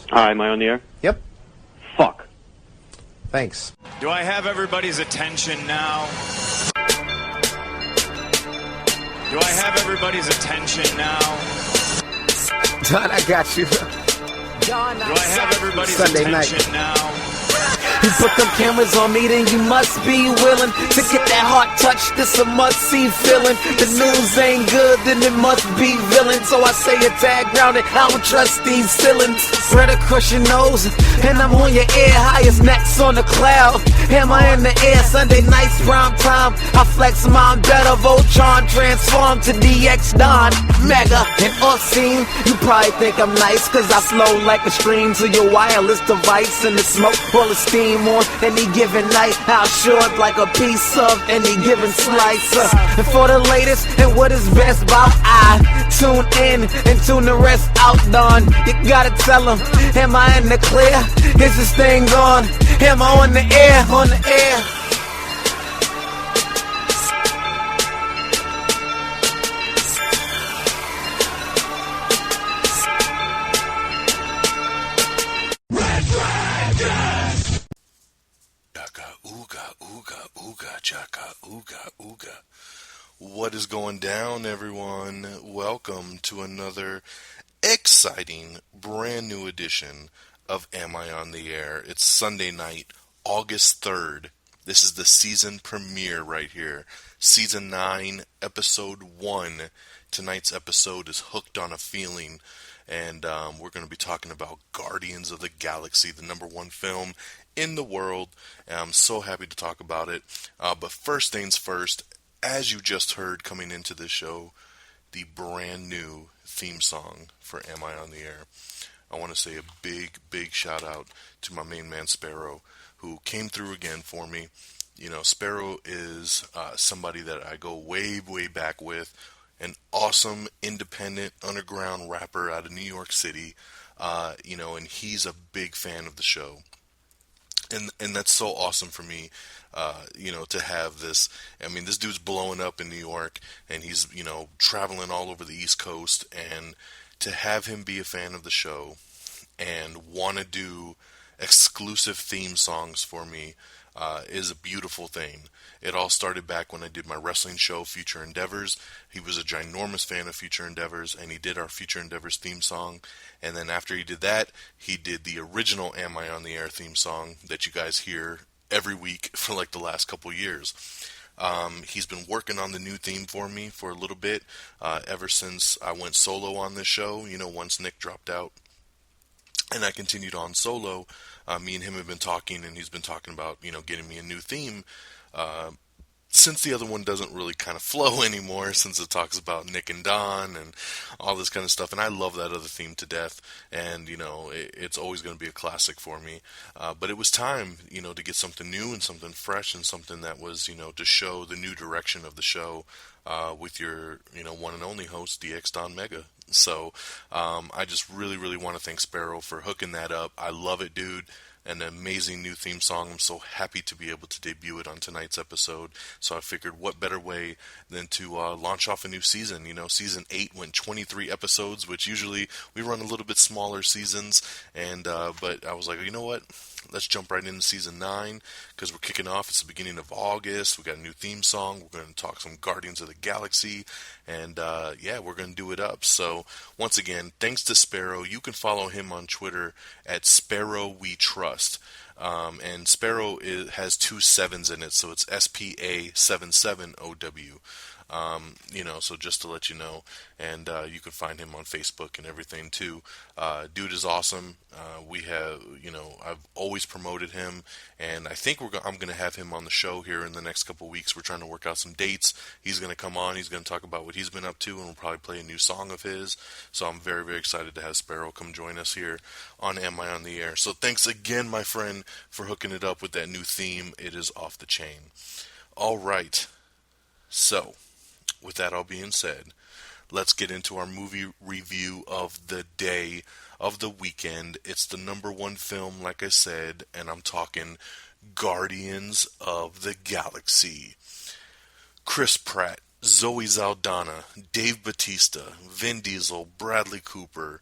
Hi, am I on the air? Yep. Fuck. Thanks. Do I have everybody's attention now? Do I have everybody's attention now? Don, I got you. Do I have everybody's Sunday attention night. now? You put them cameras on me, then you must be willing to get that heart touch. This a must-see feeling. The news ain't good, then it must be villain. So I say a tag grounded, I don't trust these ceilings. Spread across your nose, and I'm on your ear. Highest necks on the cloud, hammer in the air. Sunday nights, prime time. I flex mine better. Voltron transform to DX Don Mega. And off scene, you probably think I'm nice, cause I slow like a stream to your wireless device. And the smoke full of steam on any given night. I'll short like a piece of any given slice. And for the latest and what is best about, I tune in and tune the rest out. Don, you gotta tell them, am I in the clear? Is this thing on? Am I on the air? On the air? What is going down, everyone? Welcome to another exciting, brand new edition of Am I on the Air? It's Sunday night, August 3rd. This is the season premiere right here. Season 9, Episode 1. Tonight's episode is Hooked on a Feeling. And we're going to be talking about Guardians of the Galaxy, the #1 film in the world. And I'm so happy to talk about it. But first things first, as you just heard coming into this show, the brand new theme song for Am I on the Air. I want to say a big, big shout out to my main man Sparrow, who came through again for me. You know, Sparrow is somebody that I go way, way back with. An awesome, independent, underground rapper out of New York City. And he's a big fan of the show. And that's so awesome for me, to have this. I mean, this dude's blowing up in New York, and he's, traveling all over the East Coast, and to have him be a fan of the show and want to do exclusive theme songs for me is a beautiful thing. It all started back when I did my wrestling show, Future Endeavors. He was a ginormous fan of Future Endeavors, and he did our Future Endeavors theme song. And then after he did that, he did the original Am I on the Air theme song that you guys hear every week for like the last couple years. He's been working on the new theme for me for a little bit, ever since I went solo on this show, once Nick dropped out. And I continued on solo. Me and him have been talking, and he's been talking about, getting me a new theme. Since the other one doesn't really kind of flow anymore, since it talks about Nick and Don and all this kind of stuff, and I love that other theme to death, and, it's always going to be a classic for me. But it was time, to get something new and something fresh and something that was, to show the new direction of the show with your, one and only host, DX Don Mega. So I just really, really want to thank Sparrow for hooking that up. I love it, dude. An amazing new theme song. I'm so happy to be able to debut it on tonight's episode. So I figured what better way than to launch off a new season. Season 8 went 23 episodes, which usually we run a little bit smaller seasons. And but I was like, you know what? Let's jump right into season 9 because we're kicking off. It's the beginning of August. We got a new theme song. We're going to talk some Guardians of the Galaxy. And we're going to do it up. So once again, thanks to Sparrow. You can follow him on Twitter at SparrowWeTrust. And Sparrow has 2 7s in it, so it's SPA77OW. So just to let you know, and you can find him on Facebook and everything too. Dude is awesome. We have, I've always promoted him, and I think I'm going to have him on the show here in the next couple weeks. We're trying to work out some dates. He's going to come on. He's going to talk about what he's been up to, and we'll probably play a new song of his. So I'm very, very excited to have Sparrow come join us here on Am I on the Air. So thanks again, my friend, for hooking it up with that new theme. It is off the chain. All right. So, with that all being said, let's get into our movie review of the day, of the weekend. It's the #1 film, like I said, and I'm talking Guardians of the Galaxy. Chris Pratt, Zoe Saldana, Dave Bautista, Vin Diesel, Bradley Cooper,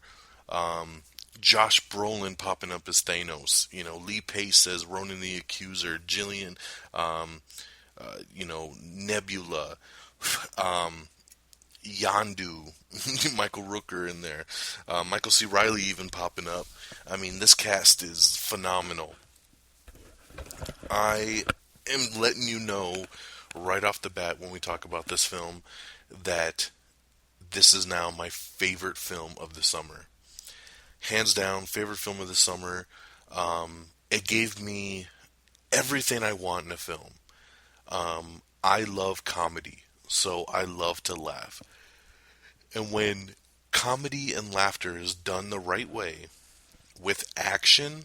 Josh Brolin popping up as Thanos. Lee Pace as Ronan the Accuser. Jillian, Nebula. Yandu, Michael Rooker in there, Michael C. Riley even popping up. I mean, this cast is phenomenal. I am letting you know right off the bat when we talk about this film that this is now my favorite film of the summer. Hands down, favorite film of the summer. It gave me everything I want in a film. I love comedy, so I love to laugh. And when comedy and laughter is done the right way, with action,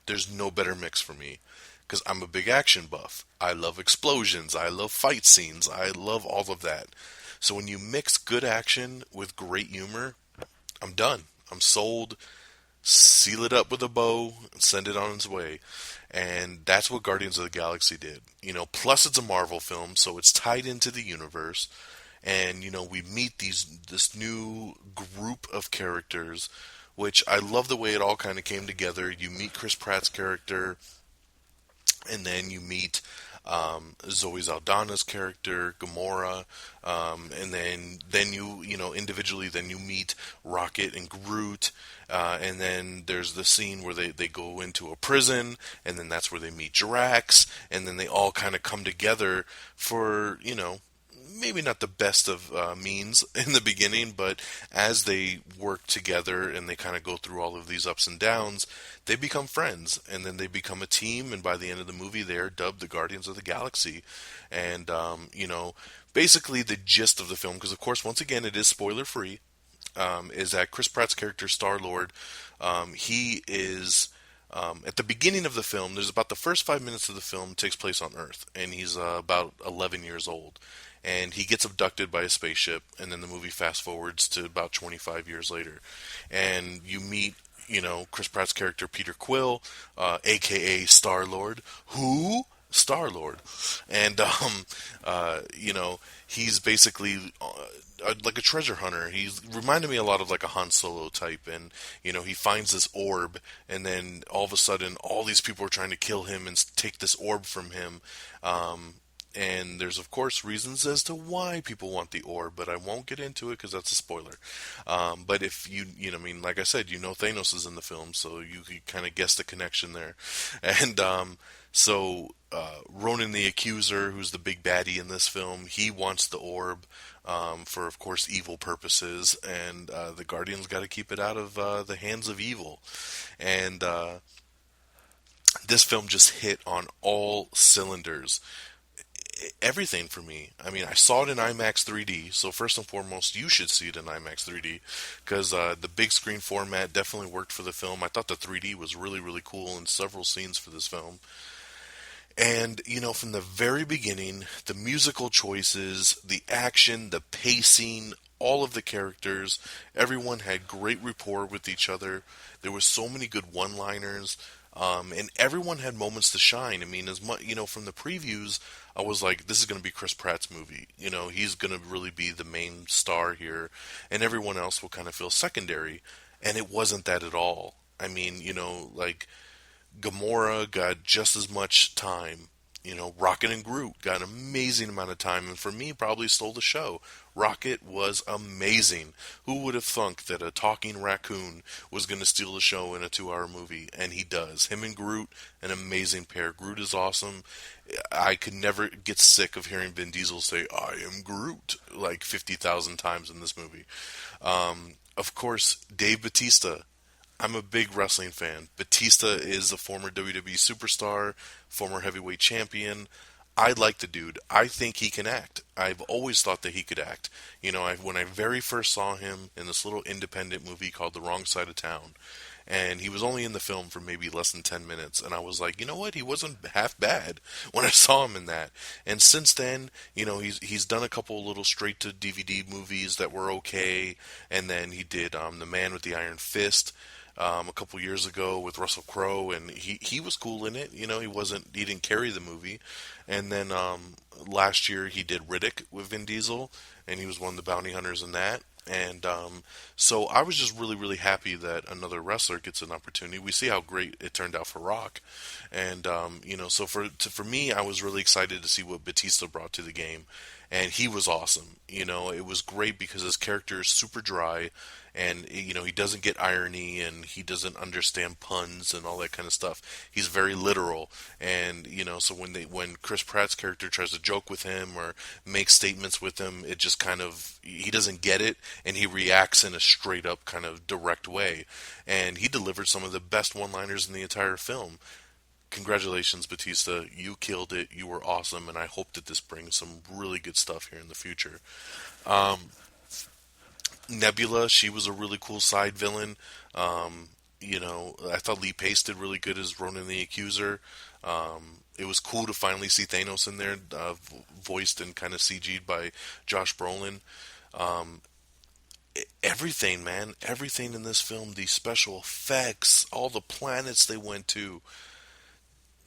there's no better mix for me. Because I'm a big action buff. I love explosions. I love fight scenes. I love all of that. So when you mix good action with great humor, I'm done. I'm sold. Seal it up with a bow and send it on its way. And that's what Guardians of the Galaxy did. Plus it's a Marvel film, so it's tied into the universe. And we meet this new group of characters, which I love the way it all kind of came together. You meet Chris Pratt's character, and then you meet Zoe Saldana's character, Gamora, and then you individually, then you meet Rocket and Groot, and then there's the scene where they go into a prison, and then that's where they meet Drax, and then they all kind of come together for, maybe not the best of means in the beginning, but as they work together and they kind of go through all of these ups and downs, they become friends, and then they become a team, and by the end of the movie, they are dubbed the Guardians of the Galaxy. And, basically the gist of the film, because of course, once again, it is spoiler-free, is that Chris Pratt's character, Star-Lord, he is... at the beginning of the film, there's about the first 5 minutes of the film takes place on Earth, and he's about 11 years old. And he gets abducted by a spaceship, and then the movie fast forwards to about 25 years later. And you meet, Chris Pratt's character, Peter Quill, a.k.a. Star-Lord. Who? Star-Lord. And, he's basically like a treasure hunter. He reminded me a lot of like a Han Solo type, and he finds this orb, and then all of a sudden all these people are trying to kill him and take this orb from him. And there's of course reasons as to why people want the orb, but I won't get into it because that's a spoiler. But if like I said, Thanos is in the film, so you could kind of guess the connection there. And so Ronan the Accuser, who's the big baddie in this film, he wants the orb for, of course, evil purposes, and the Guardians got to keep it out of the hands of evil. And this film just hit on all cylinders. Everything for me. I mean, I saw it in IMAX 3D, so first and foremost, you should see it in IMAX 3D, because the big screen format definitely worked for the film. I thought the 3D was really, really cool in several scenes for this film. And, from the very beginning, the musical choices, the action, the pacing, all of the characters, everyone had great rapport with each other. There was so many good one-liners. And everyone had moments to shine. I mean, as much, from the previews, I was like, this is going to be Chris Pratt's movie. He's going to really be the main star here, and everyone else will kind of feel secondary. And it wasn't that at all. I mean, like, Gamora got just as much time. Rocket and Groot got an amazing amount of time, and for me, probably stole the show. Rocket was amazing. Who would have thunk that a talking raccoon was going to steal the show in a 2-hour movie? And he does. Him and Groot, an amazing pair. Groot is awesome. I could never get sick of hearing Vin Diesel say, "I am Groot," like 50,000 times in this movie. Of course, Dave Bautista. I'm a big wrestling fan. Batista is a former WWE superstar, former heavyweight champion. I like the dude. I think he can act. I've always thought that he could act. When I very first saw him in this little independent movie called The Wrong Side of Town, and he was only in the film for maybe less than 10 minutes, and I was like, you know what, he wasn't half bad when I saw him in that. And since then, he's done a couple little straight-to-DVD movies that were okay, and then he did The Man with the Iron Fist, a couple years ago with Russell Crowe, and he was cool in it. He didn't carry the movie. And then last year he did Riddick with Vin Diesel, and he was one of the bounty hunters in that. And so I was just really, really happy that another wrestler gets an opportunity. We see how great it turned out for Rock, and so for me, I was really excited to see what Batista brought to the game, and he was awesome. It was great because his character is super dry, and he doesn't get irony, and he doesn't understand puns and all that kind of stuff. He's very literal, and so when Chris Pratt's character tries to joke with him or make statements with him, it just kind of he doesn't get it, and he reacts in a straight up kind of direct way, and he delivered some of the best one-liners in the entire film. Congratulations, Batista. You killed it. You were awesome, and I hope that this brings some really good stuff here in the future. Nebula, she was a really cool side villain. I thought Lee Pace did really good as Ronan the Accuser. It was cool to finally see Thanos in there, voiced and kind of CG'd by Josh Brolin. Everything, man, everything in this film, the special effects, all the planets they went to,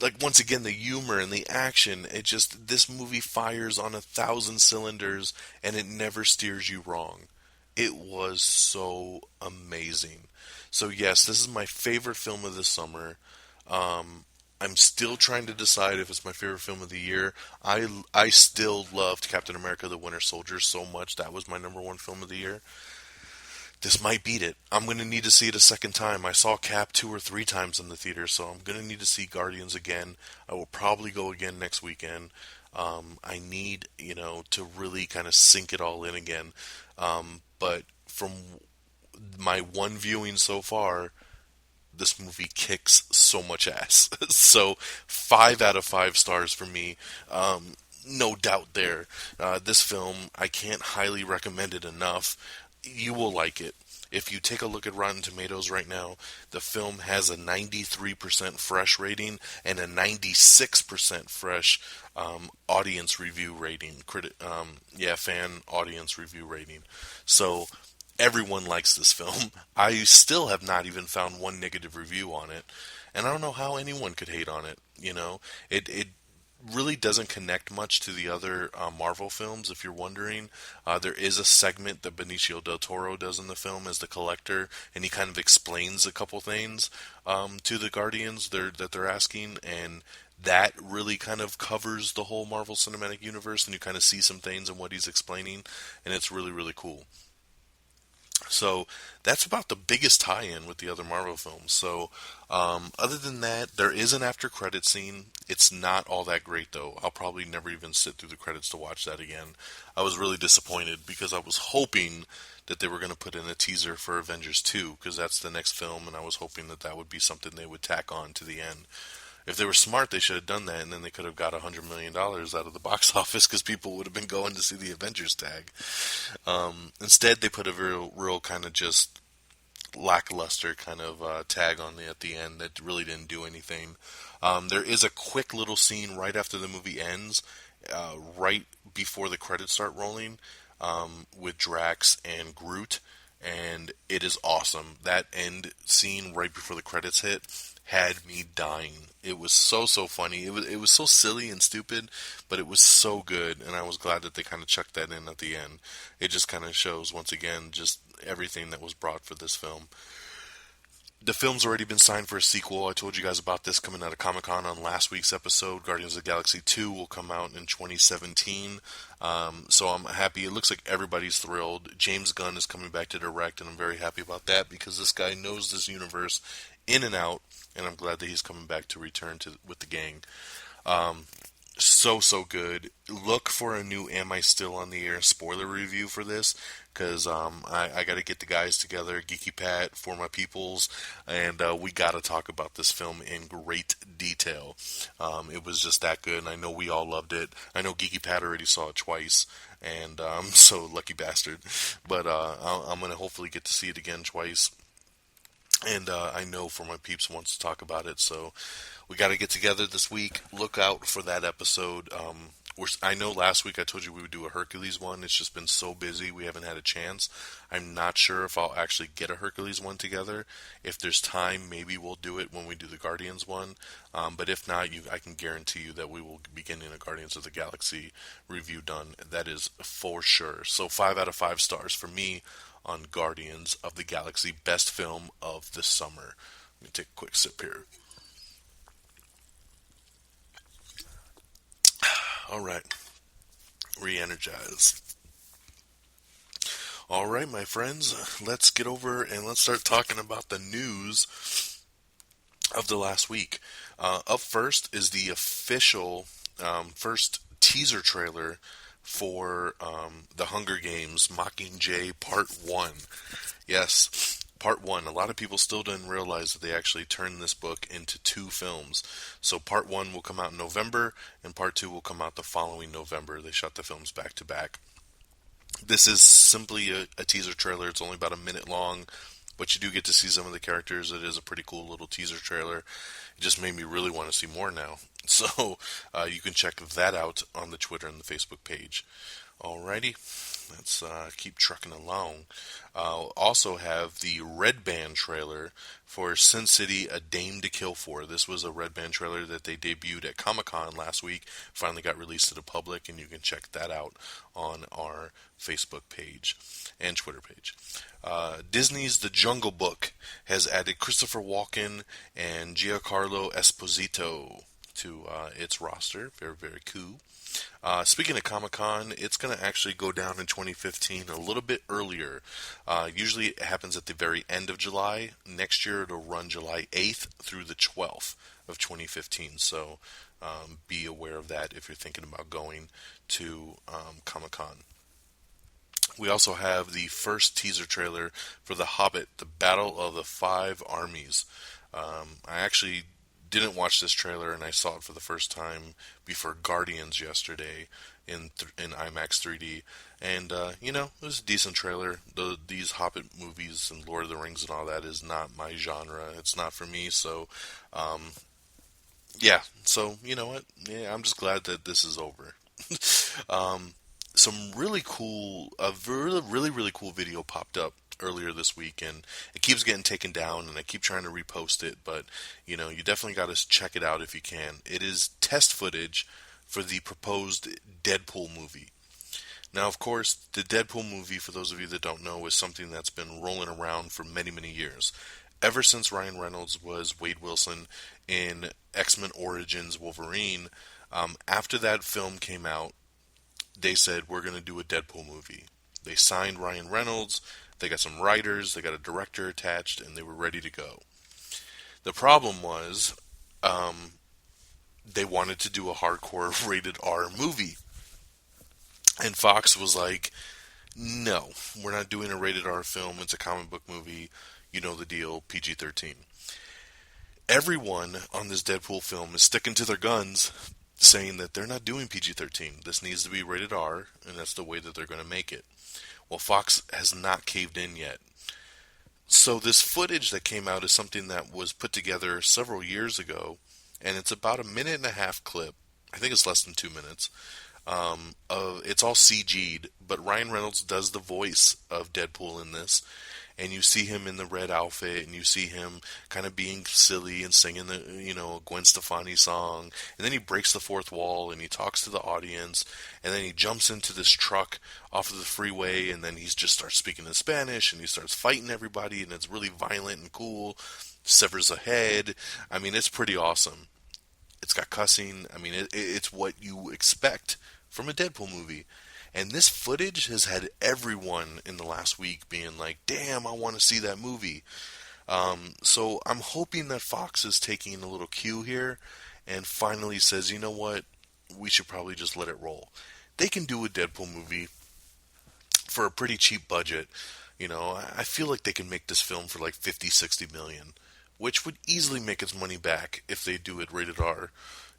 like once again the humor and the action, this movie fires on 1,000 cylinders and it never steers you wrong. It was so amazing. So yes, this is my favorite film of this summer. I'm still trying to decide if it's my favorite film of the year. I still loved Captain America: The Winter Soldier so much. That was my number one film of the year. This might beat it. I'm going to need to see it a second time. I saw Cap 2 or 3 times in the theater, so I'm going to need to see Guardians again. I will probably go again next weekend. I need, to really kind of sink it all in again. But from my one viewing so far, this movie kicks so much ass. So 5 out of 5 stars for me. No doubt there. This film, I can't highly recommend it enough. You will like it. If you take a look at Rotten Tomatoes right now, the film has a 93% fresh rating and a 96% fresh audience review rating. Fan audience review rating. So everyone likes this film. I still have not even found one negative review on it, and I don't know how anyone could hate on it. It really doesn't connect much to the other Marvel films, if you're wondering. There is a segment that Benicio del Toro does in the film as the Collector, and he kind of explains a couple things to the Guardians that they're asking, and that really kind of covers the whole Marvel Cinematic Universe, and you kind of see some things in what he's explaining, and it's really, really cool. So that's about the biggest tie-in with the other Marvel films. So other than that, there is an after-credit scene. It's not all that great, though. I'll probably never even sit through the credits to watch that again. I was really disappointed because I was hoping that they were going to put in a teaser for Avengers 2, because that's the next film, and I was hoping that would be something they would tack on to the end. If they were smart, they should have done that, and then they could have got $100 million out of the box office because people would have been going to see the Avengers tag. Instead, they put a real kind of just lackluster kind of tag on at the end that really didn't do anything. There is a quick little scene right after the movie ends, right before the credits start rolling, with Drax and Groot, and it is awesome. That end scene right before the credits hit had me dying. It was so funny. It was so silly and stupid, but it was so good, and I was glad that they kind of chucked that in at the end. It just kind of shows, once again, just everything that was brought for this film. The film's already been signed for a sequel. I told you guys about this coming out of Comic-Con on last week's episode. Guardians of the Galaxy 2 will come out in 2017. So I'm happy. It looks like everybody's thrilled. James Gunn is coming back to direct, and I'm very happy about that because this guy knows this universe in and out, and I'm glad that he's coming back to return with the gang. So good. Look for a new Am I Still on the Air spoiler review for this, because I got to get the guys together, Geeky Pat, For My Peoples, and we got to talk about this film in great detail. It was just that good, and I know we all loved it. I know Geeky Pat already saw it twice, and so lucky bastard. But I'm going to hopefully get to see it again twice. And I know For My Peeps wants to talk about it, so we got to get together this week. Look out for that episode. I know last week I told you we would do a Hercules one. It's just been so busy we haven't had a chance. I'm not sure if I'll actually get a Hercules one together. If there's time, maybe we'll do it when we do the Guardians one. But if not, I can guarantee you that we will be getting a Guardians of the Galaxy review done. That is for sure. So 5 out of 5 stars for me on Guardians of the Galaxy, best film of the summer. Let me take a quick sip here. All right. Re-energize. All right, my friends, let's get over and let's start talking about the news of the last week. Up first is the official first teaser trailer for The Hunger Games Mockingjay Part 1. Yes, Part 1. A lot of people still didn't realize that they actually turned this book into 2 films. So Part 1 will come out in November, and Part 2 will come out the following November. They shot the films back to back. This is simply a teaser trailer. It's only about a minute long, but you do get to see some of the characters. It is a pretty cool little teaser trailer. It just made me really want to see more now. So you can check that out on the Twitter and the Facebook page. Alrighty, let's keep trucking along. Also have the Red Band trailer for Sin City: A Dame to Kill For. This was a Red Band trailer that they debuted at Comic-Con last week. Finally got released to the public, and you can check that out on our Facebook page and Twitter page. Disney's The Jungle Book has added Christopher Walken and Giancarlo Esposito to its roster. Very, very cool. Speaking of Comic-Con, it's going to actually go down in 2015 a little bit earlier. Usually it happens at the very end of July. Next year it'll run July 8th through the 12th of 2015. So be aware of that if you're thinking about going to Comic-Con. We also have the first teaser trailer for The Hobbit, The Battle of the Five Armies. I actually didn't watch this trailer, and I saw it for the first time before Guardians yesterday in IMAX 3D. And, it was a decent trailer. These Hobbit movies and Lord of the Rings and all that is not my genre. It's not for me, so, yeah. So, you know what? Yeah, I'm just glad that this is over. Some really cool, a really cool video popped up earlier this week, and it keeps getting taken down, and I keep trying to repost it, but you definitely got to check it out if you can. It is test footage for the proposed Deadpool movie. Now, of course, the Deadpool movie, for those of you that don't know, is something that's been rolling around for many, many years. Ever since Ryan Reynolds was Wade Wilson in X-Men Origins Wolverine, after that film came out, they said, we're going to do a Deadpool movie. They signed Ryan Reynolds, they got some writers, they got a director attached, and they were ready to go. The problem was, they wanted to do a hardcore rated R movie. And Fox was like, no, we're not doing a rated R film, it's a comic book movie, you know the deal, PG-13. Everyone on this Deadpool film is sticking to their guns, saying that they're not doing PG-13. This needs to be rated R, and that's the way that they're going to make it. Well, Fox has not caved in yet. So this footage that came out is something that was put together several years ago, and it's about a minute and a half clip. I think it's less than 2 minutes. It's all CG'd, but Ryan Reynolds does the voice of Deadpool in this, and you see him in the red outfit, and you see him kind of being silly and singing the, Gwen Stefani song, and then he breaks the fourth wall, and he talks to the audience, and then he jumps into this truck off of the freeway, and then he just starts speaking in Spanish, and he starts fighting everybody, and it's really violent and cool, severs a head. I mean, it's pretty awesome. It's got cussing. I mean, it's what you expect from a Deadpool movie. And this footage has had everyone in the last week being like, damn, I want to see that movie. So I'm hoping that Fox is taking a little cue here and finally says, you know what, we should probably just let it roll. They can do a Deadpool movie for a pretty cheap budget. I feel like they can make this film for like 50-60 million, which would easily make its money back if they do it rated R.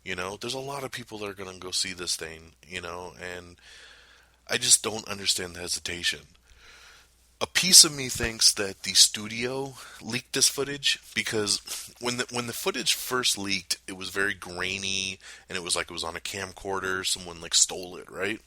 There's a lot of people that are going to go see this thing, and I just don't understand the hesitation. A piece of me thinks that the studio leaked this footage because when the footage first leaked, it was very grainy, and it was like it was on a camcorder. Someone like stole it, right?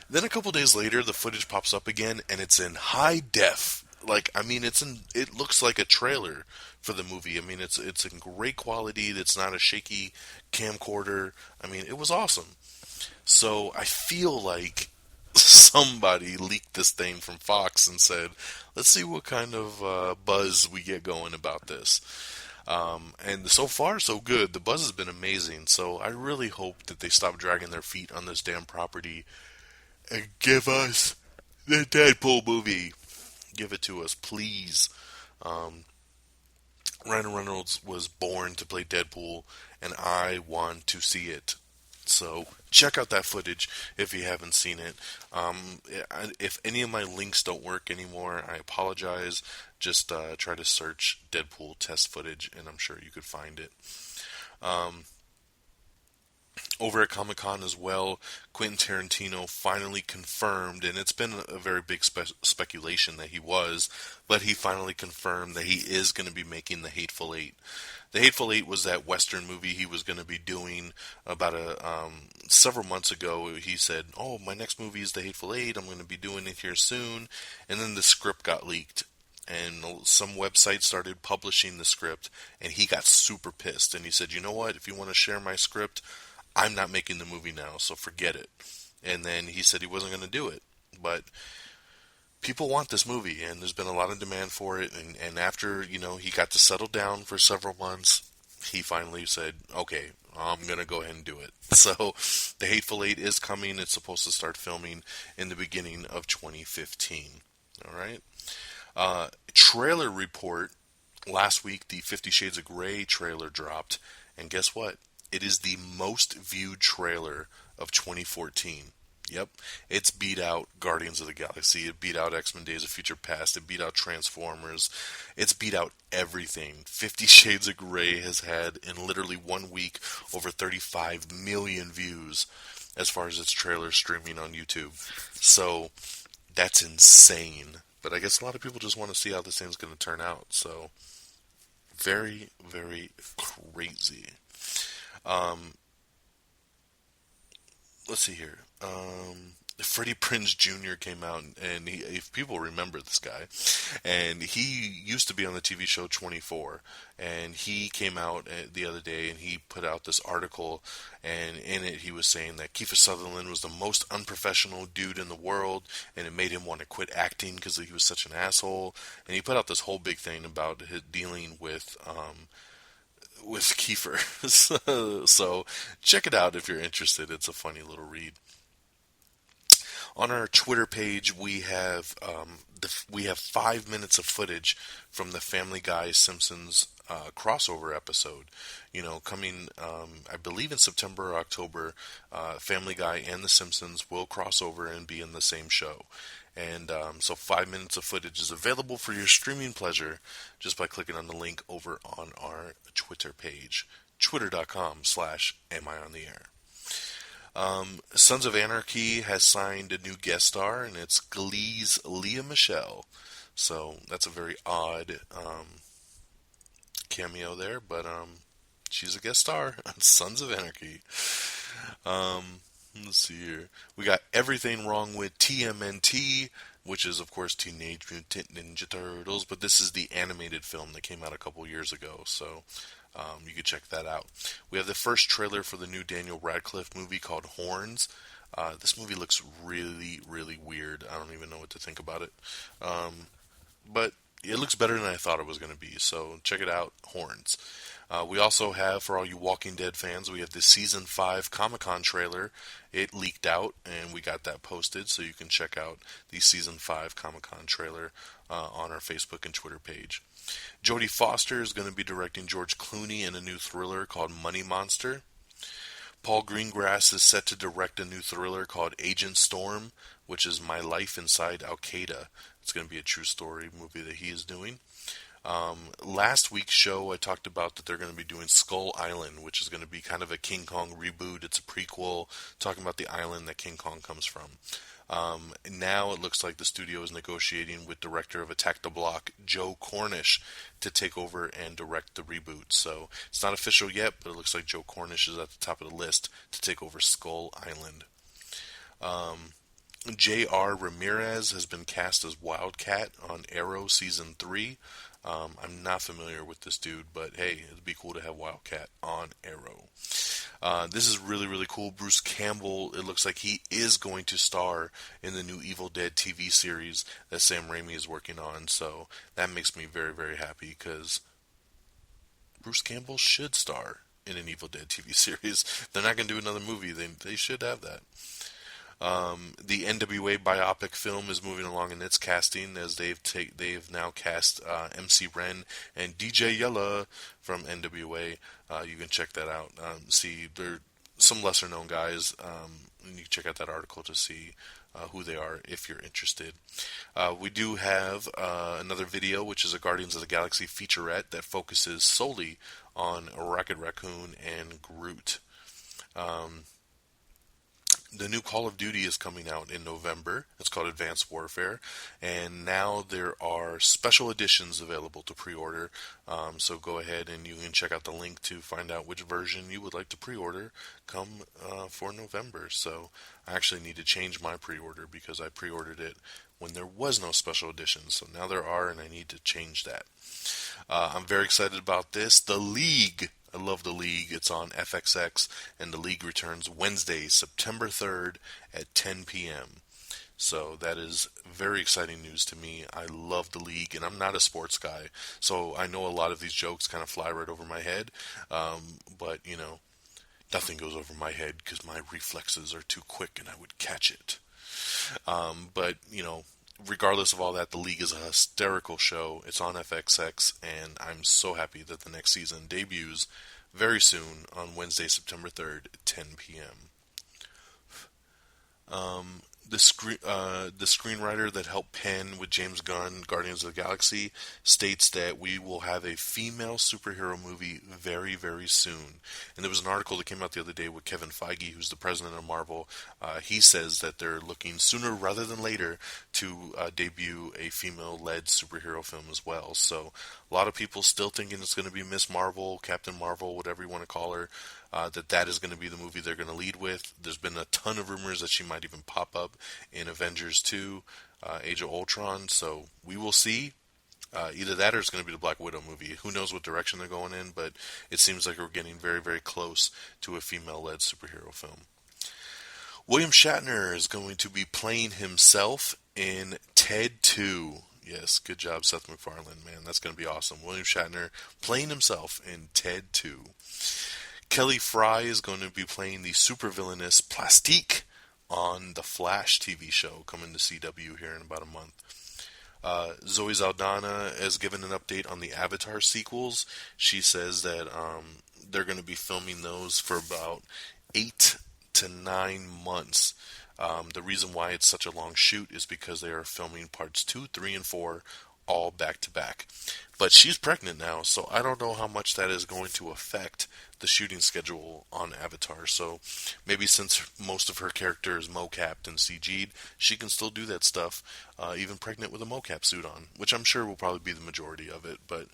Then a couple days later, the footage pops up again, and it's in high def. Like, I mean, it looks like a trailer for the movie. I mean, it's in great quality. It's not a shaky camcorder. I mean, it was awesome. So I feel like somebody leaked this thing from Fox and said, let's see what kind of buzz we get going about this. And so far, so good. The buzz has been amazing. So I really hope that they stop dragging their feet on this damn property and give us the Deadpool movie. Give it to us, please. Ryan Reynolds was born to play Deadpool, and I want to see it. So check out that footage if you haven't seen it. If any of my links don't work anymore, I apologize. Just try to search Deadpool test footage, and I'm sure you could find it. Over at Comic-Con as well, Quentin Tarantino finally confirmed, and it's been a very big speculation that he was, but he finally confirmed that he is going to be making The Hateful Eight. The Hateful Eight was that Western movie he was going to be doing about several months ago. He said, oh, my next movie is The Hateful Eight, I'm going to be doing it here soon, and then the script got leaked. And some websites started publishing the script, and he got super pissed, and he said, you know what, if you want to share my script, I'm not making the movie now, so forget it. And then he said he wasn't going to do it. But people want this movie, and there's been a lot of demand for it. And after, he got to settle down for several months, he finally said, okay, I'm going to go ahead and do it. So The Hateful Eight is coming. It's supposed to start filming in the beginning of 2015. All right? Trailer report. Last week, the 50 Shades of Grey trailer dropped. And guess what? It is the most viewed trailer of 2014. Yep. It's beat out Guardians of the Galaxy. It beat out X-Men Days of Future Past. It beat out Transformers. It's beat out everything. 50 Shades of Grey has had, in literally 1 week, over 35 million views as far as its trailer streaming on YouTube. So, that's insane. But I guess a lot of people just want to see how this thing's going to turn out. So, very, very crazy. Let's see here. Freddie Prinze Jr. came out, and if people remember this guy, and he used to be on the TV show 24, and he came out the other day, and he put out this article, and in it he was saying that Kiefer Sutherland was the most unprofessional dude in the world, and it made him want to quit acting because he was such an asshole, and he put out this whole big thing about his dealing with Kiefer. So check it out if you're interested. It's a funny little read. On our Twitter page, we have 5 minutes of footage from the Family Guy Simpsons crossover episode. Coming, I believe in September or October, Family Guy and the Simpsons will cross over and be in the same show. And so 5 minutes of footage is available for your streaming pleasure just by clicking on the link over on our Twitter page, twitter.com/amiontheair. Sons of Anarchy has signed a new guest star, and it's Glee's Leah Michele. So that's a very odd cameo there, but she's a guest star on Sons of Anarchy. Let's see here. We got Everything Wrong with TMNT, which is, of course, Teenage Mutant Ninja Turtles, but this is the animated film that came out a couple years ago, so you can check that out. We have the first trailer for the new Daniel Radcliffe movie called Horns. This movie looks really, really weird. I don't even know what to think about it. But it looks better than I thought it was going to be, so check it out, Horns. We also have, for all you Walking Dead fans, we have the Season 5 Comic-Con trailer. It leaked out, and we got that posted, so you can check out the Season 5 Comic-Con trailer on our Facebook and Twitter page. Jodie Foster is going to be directing George Clooney in a new thriller called Money Monster. Paul Greengrass is set to direct a new thriller called Agent Storm, which is My Life Inside Al-Qaeda. It's going to be a true story movie that he is doing. Last week's show, I talked about that they're going to be doing Skull Island, which is going to be kind of a King Kong reboot. It's a prequel talking about the island that King Kong comes from. Now it looks like the studio is negotiating with director of Attack the Block, Joe Cornish, to take over and direct the reboot. So it's not official yet, but it looks like Joe Cornish is at the top of the list to take over Skull Island. J.R. Ramirez has been cast as Wildcat on Arrow Season 3. I'm not familiar with this dude, but hey, it'd be cool to have Wildcat on Arrow. This is really, really cool. Bruce Campbell, it looks like he is going to star in the new Evil Dead TV series that Sam Raimi is working on, so that makes me very, very happy, because Bruce Campbell should star in an Evil Dead TV series. They're not going to do another movie. They should have that. The NWA biopic film is moving along in its casting, as they've now cast MC Ren and DJ Yella from NWA. You can check that out. See, they're some lesser known guys, and you can check out that article to see who they are if you're interested. We do have another video, which is a Guardians of the Galaxy featurette that focuses solely on Rocket Raccoon and Groot. The new Call of Duty is coming out in November. It's called Advanced Warfare, and now there are special editions available to pre-order. So go ahead and you can check out the link to find out which version you would like to pre-order come for November. So I actually need to change my pre-order, because I pre-ordered it when there was no special edition. So now there are, and I need to change that. I'm very excited about this. The League. I love The League. It's on FXX, and The League returns Wednesday, September 3rd at 10 p.m. So that is very exciting news to me. I love The League, and I'm not a sports guy, so I know a lot of these jokes kind of fly right over my head. But, you know, nothing goes over my head because my reflexes are too quick and I would catch it. But, you know, regardless of all that, The League is a hysterical show. It's on FXX, and I'm so happy that the next season debuts very soon on Wednesday, September 3rd, at 10 p.m. The screenwriter that helped pen with James Gunn Guardians of the Galaxy states that we will have a female superhero movie very, very soon. And there was an article that came out the other day with Kevin Feige, who's the president of Marvel. He says that they're looking sooner rather than later to debut a female-led superhero film as well. So a lot of people still thinking it's going to be Miss Marvel, Captain Marvel, whatever you want to call her. That is going to be the movie they're going to lead with. There's been a ton of rumors that she might even pop up in Avengers 2, Age of Ultron, so we will see. Either that or it's going to be the Black Widow movie. Who knows what direction they're going in, but it seems like we're getting very, very close to a female-led superhero film. William Shatner is going to be playing himself in Ted 2. Yes, good job, Seth MacFarlane, man. That's going to be awesome. William Shatner playing himself in Ted 2. Kelly Fry is going to be playing the supervillainess Plastique on the Flash TV show coming to CW here in about a month. Zoe Saldana has given an update on the Avatar sequels. She says that they're going to be filming those for about 8 to 9 months. The reason why it's such a long shoot is because they are filming parts 2, 3, and 4 all back to back. But she's pregnant now, so I don't know how much that is going to affect the shooting schedule on Avatar. So maybe since most of her character is mocapped and CG'd, she can still do that stuff, even pregnant with a mocap suit on, which I'm sure will probably be the majority of it. But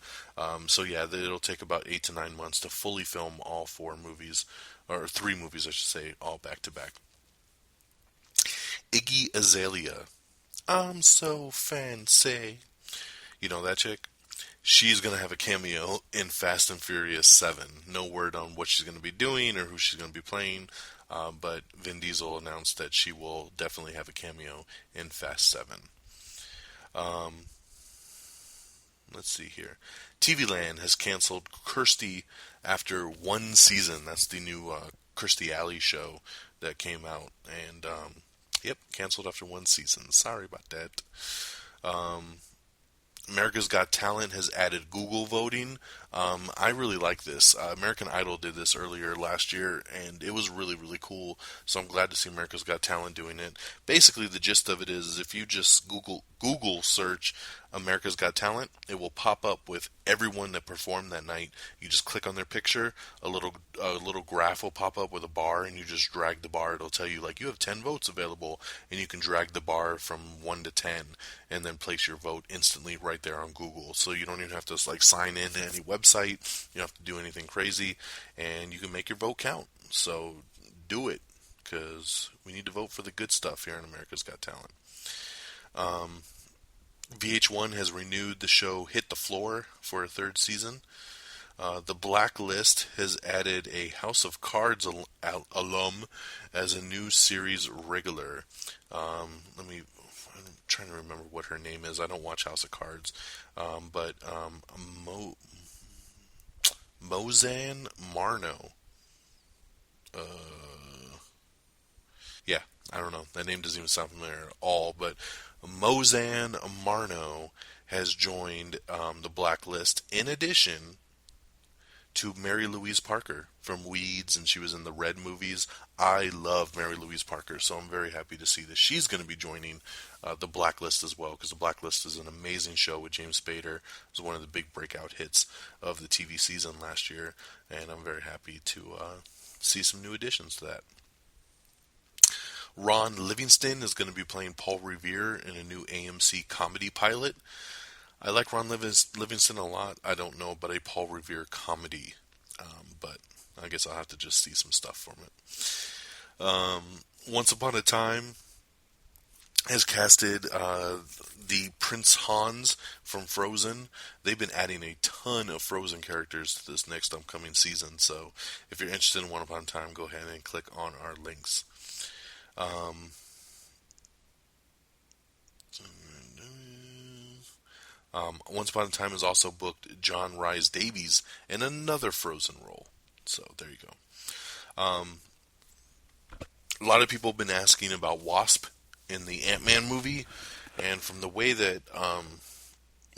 so yeah, it'll take about 8 to 9 months to fully film all 4 movies, or 3 movies I should say, all back to back. Iggy Azalea. I'm so fancy. You know that chick? She's going to have a cameo in Fast and Furious 7. No word on what she's going to be doing or who she's going to be playing, but Vin Diesel announced that she will definitely have a cameo in Fast 7. Let's see here. TV Land has canceled Kirstie after 1 season. That's the new Kirstie Alley show that came out. And, canceled after 1 season. Sorry about that. America's Got Talent has added Google voting. I really like this. American Idol did this earlier last year, and it was really, really cool. So I'm glad to see America's Got Talent doing it. Basically, the gist of it is if you just Google search America's Got Talent, it will pop up with everyone that performed that night. You just click on their picture, a little graph will pop up with a bar, and you just drag the bar. It'll tell you, like, you have 10 votes available, and you can drag the bar from 1 to 10 and then place your vote instantly right there on Google. So you don't even have to, like, sign in to any website. You don't have to do anything crazy, and you can make your vote count. So do it, because we need to vote for the good stuff here in America's Got Talent. VH1 has renewed the show Hit the Floor for a third season. The Blacklist has added a House of Cards alum as a new series regular. I'm trying to remember what her name is. I don't watch House of Cards. Mozanne Marno. Yeah, I don't know. That name doesn't even sound familiar at all, but Mozanne Marno has joined the Blacklist in addition to Mary Louise Parker from Weeds, and she was in the Red movies. I love Mary Louise Parker, so I'm very happy to see that she's going to be joining the Blacklist as well, because the Blacklist is an amazing show with James Spader. It was one of the big breakout hits of the TV season last year, and I'm very happy to see some new additions to that. Ron Livingston is going to be playing Paul Revere in a new AMC comedy pilot. I like Ron Livingston a lot. I don't know about a Paul Revere comedy, but I guess I'll have to just see some stuff from it. Once Upon a Time has casted the Prince Hans from Frozen. They've been adding a ton of Frozen characters to this next upcoming season, so if you're interested in Once Upon a Time, go ahead and click on our links. Once Upon a Time has also booked John Rhys Davies in another Frozen role. So there you go. A lot of people have been asking about Wasp in the Ant-Man movie, and from the way that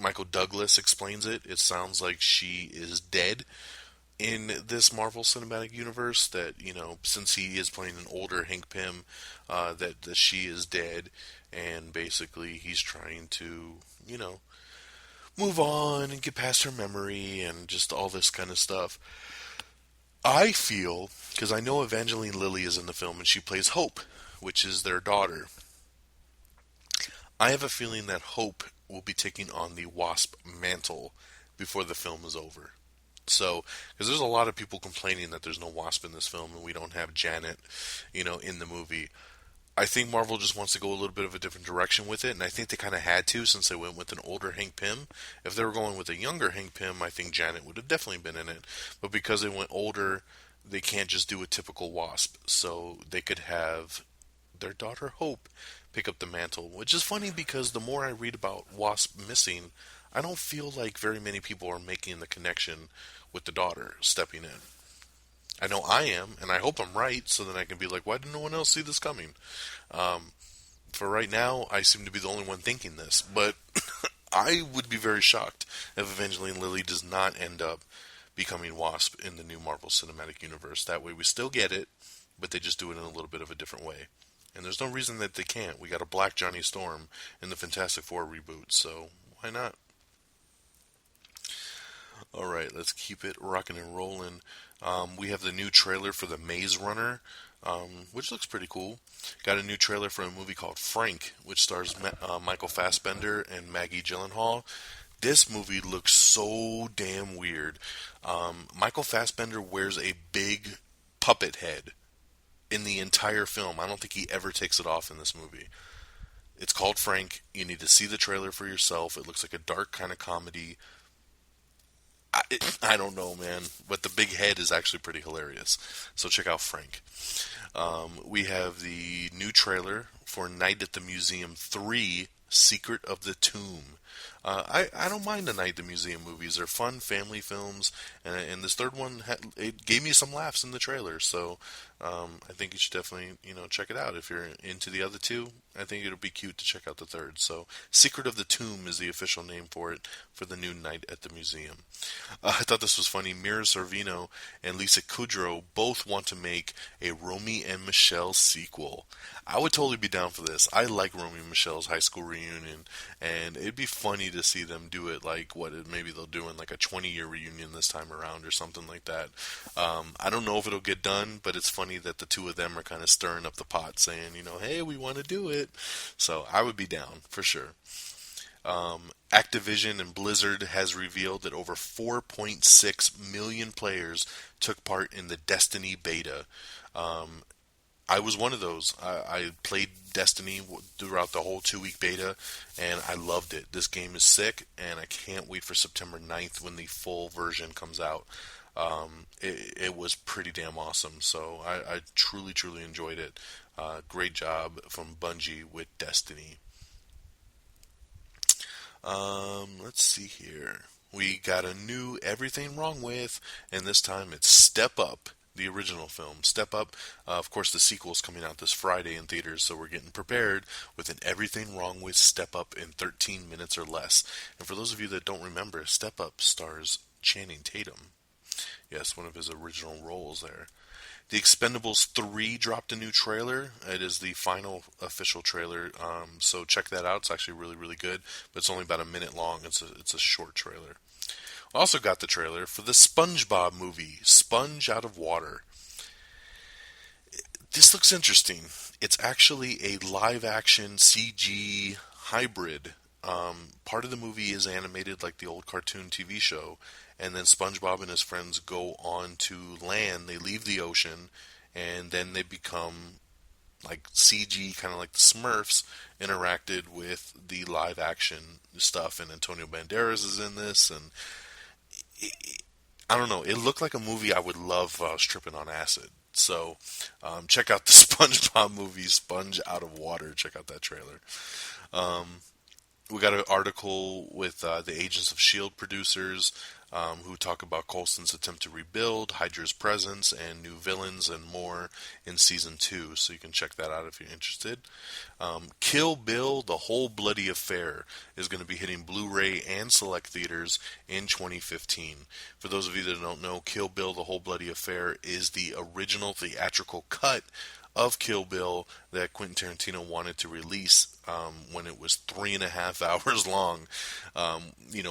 Michael Douglas explains it, it sounds like she is dead in this Marvel Cinematic Universe, that, you know, since he is playing an older Hank Pym, that she is dead, and basically he's trying to, you know, move on and get past her memory and just all this kind of stuff. I feel, because I know Evangeline Lilly is in the film and she plays Hope, which is their daughter. I have a feeling that Hope will be taking on the Wasp mantle before the film is over. So, because there's a lot of people complaining that there's no Wasp in this film and we don't have Janet, you know, in the movie. I think Marvel just wants to go a little bit of a different direction with it, and I think they kind of had to, since they went with an older Hank Pym. If they were going with a younger Hank Pym, I think Janet would have definitely been in it. But because they went older, they can't just do a typical Wasp. So they could have their daughter Hope pick up the mantle, which is funny because the more I read about Wasp missing, I don't feel like very many people are making the connection with the daughter stepping in. I know I am, and I hope I'm right, so then I can be like, why did no one else see this coming? For right now, I seem to be the only one thinking this, but I would be very shocked if Evangeline Lilly does not end up becoming Wasp in the new Marvel Cinematic Universe. That way we still get it, but they just do it in a little bit of a different way. And there's no reason that they can't. We got a Black Johnny Storm in the Fantastic Four reboot, so why not? Alright, let's keep it rocking and rolling. We have the new trailer for The Maze Runner, which looks pretty cool. Got a new trailer for a movie called Frank, which stars Michael Fassbender and Maggie Gyllenhaal. This movie looks so damn weird. Michael Fassbender wears a big puppet head in the entire film. I don't think he ever takes it off in this movie. It's called Frank. You need to see the trailer for yourself. It looks like a dark kind of comedy. I don't know, man, but the big head is actually pretty hilarious. So check out Frank. We have the new trailer for Night at the Museum 3, Secret of the Tomb. I don't mind the Night at the Museum movies. They're fun family films, and this third one, it gave me some laughs in the trailer, so I think you should definitely, check it out. If you're into the other two, I think it'll be cute to check out the third. So Secret of the Tomb is the official name for it, for the new Night at the Museum. I thought this was funny. Mira Sorvino and Lisa Kudrow both want to make a Romy and Michelle sequel. I would totally be down for this. I like Romy and Michelle's high school reunion, and it'd be funny funny to see them do it like maybe they'll do in like a 20-year reunion this time around or something like that. I don't know if it'll get done, but it's funny that the two of them are kind of stirring up the pot saying, hey, we want to do it. So I would be down for sure. Activision and Blizzard has revealed that over 4.6 million players took part in the Destiny beta. I was one of those. I played Destiny throughout the whole 2-week beta, and I loved it. This game is sick, and I can't wait for September 9th when the full version comes out. It was pretty damn awesome, so I truly, truly enjoyed it. Great job from Bungie with Destiny. Let's see here. We got a new Everything Wrong With, and this time it's Step Up, the original film. Step Up, of course the sequel is coming out this Friday in theaters, so we're getting prepared with an Everything Wrong With Step Up in 13 minutes or less. And for those of you that don't remember, Step Up stars Channing Tatum. Yes, one of his original roles there. The Expendables 3 dropped a new trailer. It is the final official trailer, so check that out. It's actually really, really good, but it's only about a minute long. It's a short trailer. Also got the trailer for the SpongeBob movie, Sponge Out of Water. This looks interesting. It's actually a live-action CG hybrid. Part of the movie is animated like the old cartoon TV show, and then SpongeBob and his friends go on to land. They leave the ocean, and then they become like CG, kind of like the Smurfs, interacted with the live-action stuff. And Antonio Banderas is in this, and I don't know. It looked like a movie I would love if I was tripping on acid. So check out the SpongeBob movie, Sponge Out of Water. Check out that trailer. We got an article with the Agents of S.H.I.E.L.D. producers who talk about Coulson's attempt to rebuild, Hydra's presence, and new villains and more in Season 2. So you can check that out if you're interested. Kill Bill, The Whole Bloody Affair is going to be hitting Blu-ray and select theaters in 2015. For those of you that don't know, Kill Bill, The Whole Bloody Affair is the original theatrical cut of Kill Bill that Quentin Tarantino wanted to release when it was 3.5 hours long.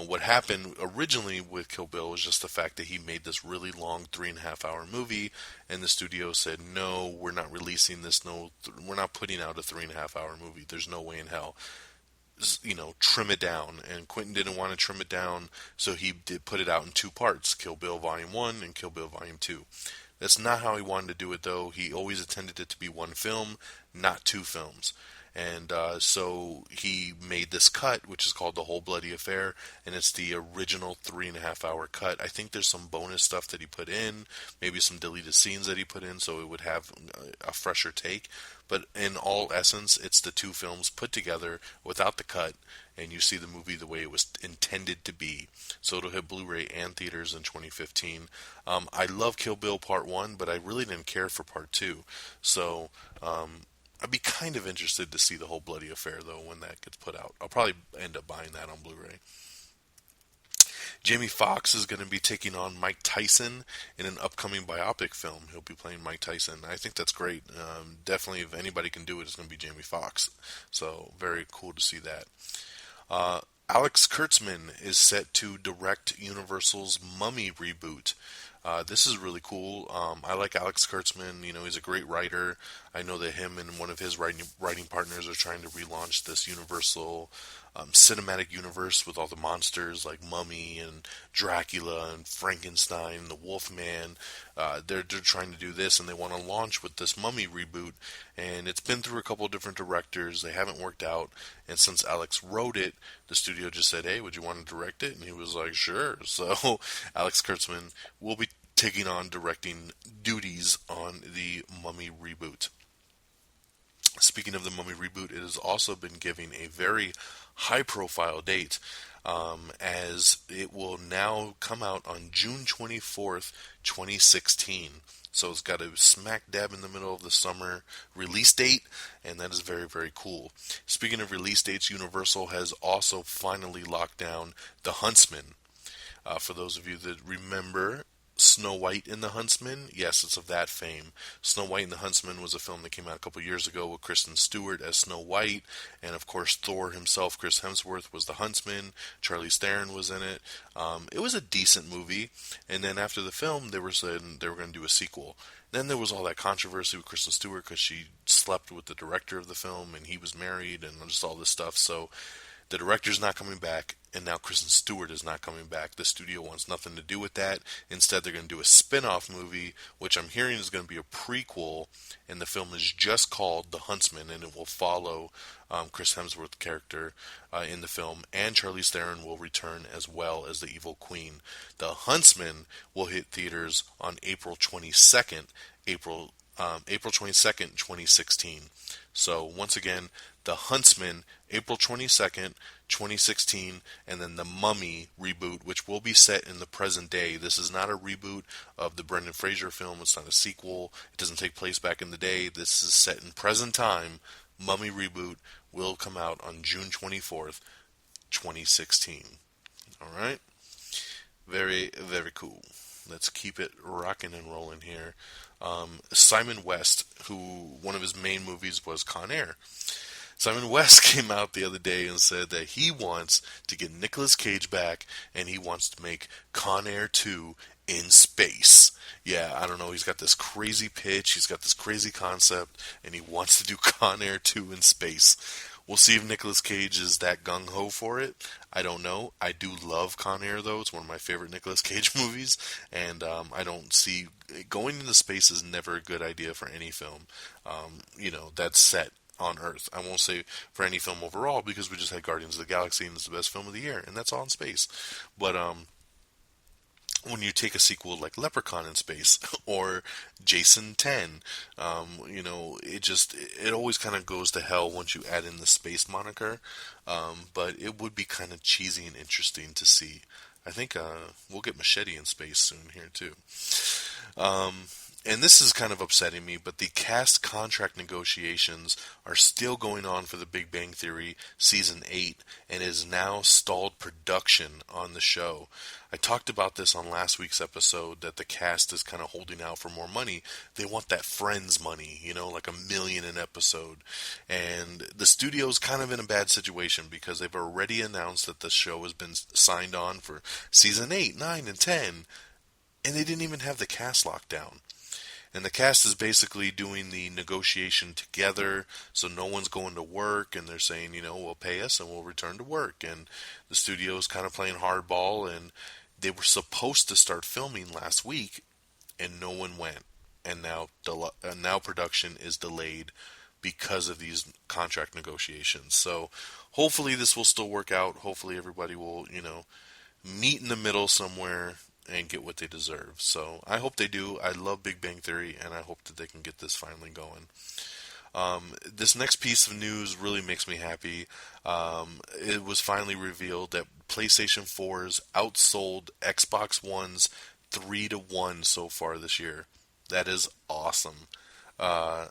What happened originally with Kill Bill was just the fact that he made this really long 3.5 hour movie, and the studio said, no, we're not releasing this, we're not putting out a 3.5 hour movie, there's no way in hell. Trim it down, and Quentin didn't want to trim it down, so he did put it out in 2 parts, Kill Bill Volume 1 and Kill Bill Volume 2. That's not how he wanted to do it, though. He always intended it to be 1 film, not 2 films. And so he made this cut, which is called The Whole Bloody Affair, and it's the original 3.5 hour cut. I think there's some bonus stuff that he put in, maybe some deleted scenes that he put in, so it would have a fresher take. But in all essence, it's the 2 films put together without the cut, and you see the movie the way it was intended to be. So it'll hit Blu-ray and theaters in 2015. I love Kill Bill Part 1, but I really didn't care for Part 2. So I'd be kind of interested to see The Whole Bloody Affair, though, when that gets put out. I'll probably end up buying that on Blu-ray. Jamie Foxx is going to be taking on Mike Tyson in an upcoming biopic film. He'll be playing Mike Tyson. I think that's great. Definitely, if anybody can do it, it's going to be Jamie Foxx. So, very cool to see that. Alex Kurtzman is set to direct Universal's Mummy reboot. This is really cool. I like Alex Kurtzman. He's a great writer. I know that him and one of his writing partners are trying to relaunch this Universal cinematic universe with all the monsters like Mummy and Dracula and Frankenstein and the Wolfman. They're trying to do this, and they want to launch with this Mummy reboot. And it's been through a couple of different directors. They haven't worked out. And since Alex wrote it, the studio just said, hey, would you want to direct it? And he was like, sure. So Alex Kurtzman will be taking on directing duties on the Mummy reboot. Speaking of the Mummy reboot, it has also been given a very high-profile date, as it will now come out on June 24th, 2016. So it's got a smack dab in the middle of the summer release date, and that is very, very cool. Speaking of release dates, Universal has also finally locked down The Huntsman. For those of you that remember, Snow White and the Huntsman, yes, it's of that fame. Snow White and the Huntsman was a film that came out a couple years ago with Kristen Stewart as Snow White, and of course Thor himself, Chris Hemsworth, was the Huntsman. Charlize Theron was in it. It was a decent movie, and then after the film, they were saying they were going to do a sequel. Then there was all that controversy with Kristen Stewart because she slept with the director of the film, and he was married, and just all this stuff. So the director's not coming back, and now Kristen Stewart is not coming back. The studio wants nothing to do with that. Instead, they're going to do a spin-off movie, which I'm hearing is going to be a prequel, and the film is just called The Huntsman, and it will follow Chris Hemsworth's character in the film, and Charlize Theron will return as well as the evil queen. The Huntsman will hit theaters on April 22nd, April 22nd, 2016. So once again, The Huntsman, April 22nd, 2016, and then The Mummy reboot, which will be set in the present day. This is not a reboot of the Brendan Fraser film. It's not a sequel. It doesn't take place back in the day. This is set in present time. Mummy reboot will come out on June 24th, 2016. All right? Very, very cool. Let's keep it rocking and rolling here. Simon West, who one of his main movies was Con Air. Simon West came out the other day and said that he wants to get Nicolas Cage back, and he wants to make Con Air 2 in space. Yeah, I don't know, he's got this crazy pitch, he's got this crazy concept, and he wants to do Con Air 2 in space. We'll see if Nicolas Cage is that gung-ho for it. I don't know. I do love Con Air, though. It's one of my favorite Nicolas Cage movies, and I don't see... Going into space is never a good idea for any film, that's set on Earth. I won't say for any film overall, because we just had Guardians of the Galaxy, and it's the best film of the year, and that's all in space. But, when you take a sequel like Leprechaun in space or Jason 10, it always kind of goes to hell once you add in the space moniker. But it would be kind of cheesy and interesting to see. I think we'll get Machete in space soon here too. And this is kind of upsetting me, but the cast contract negotiations are still going on for The Big Bang Theory Season 8, and is now stalled production on the show. I talked about this on last week's episode, that the cast is kind of holding out for more money. They want that Friends money, like $1 million an episode. And the studio's kind of in a bad situation, because they've already announced that the show has been signed on for Season 8, 9, and 10, and they didn't even have the cast locked down. And the cast is basically doing the negotiation together, so no one's going to work, and they're saying, well, pay us and we'll return to work. And the studio's kind of playing hardball, and they were supposed to start filming last week, and no one went. And now production is delayed because of these contract negotiations. So hopefully this will still work out. Hopefully everybody will, meet in the middle somewhere and get what they deserve. So I hope they do. I love Big Bang Theory, and I hope that they can get this finally going. This next piece of news really makes me happy. It was finally revealed that PlayStation 4's outsold Xbox One's 3-1 so far this year. That is awesome. I'm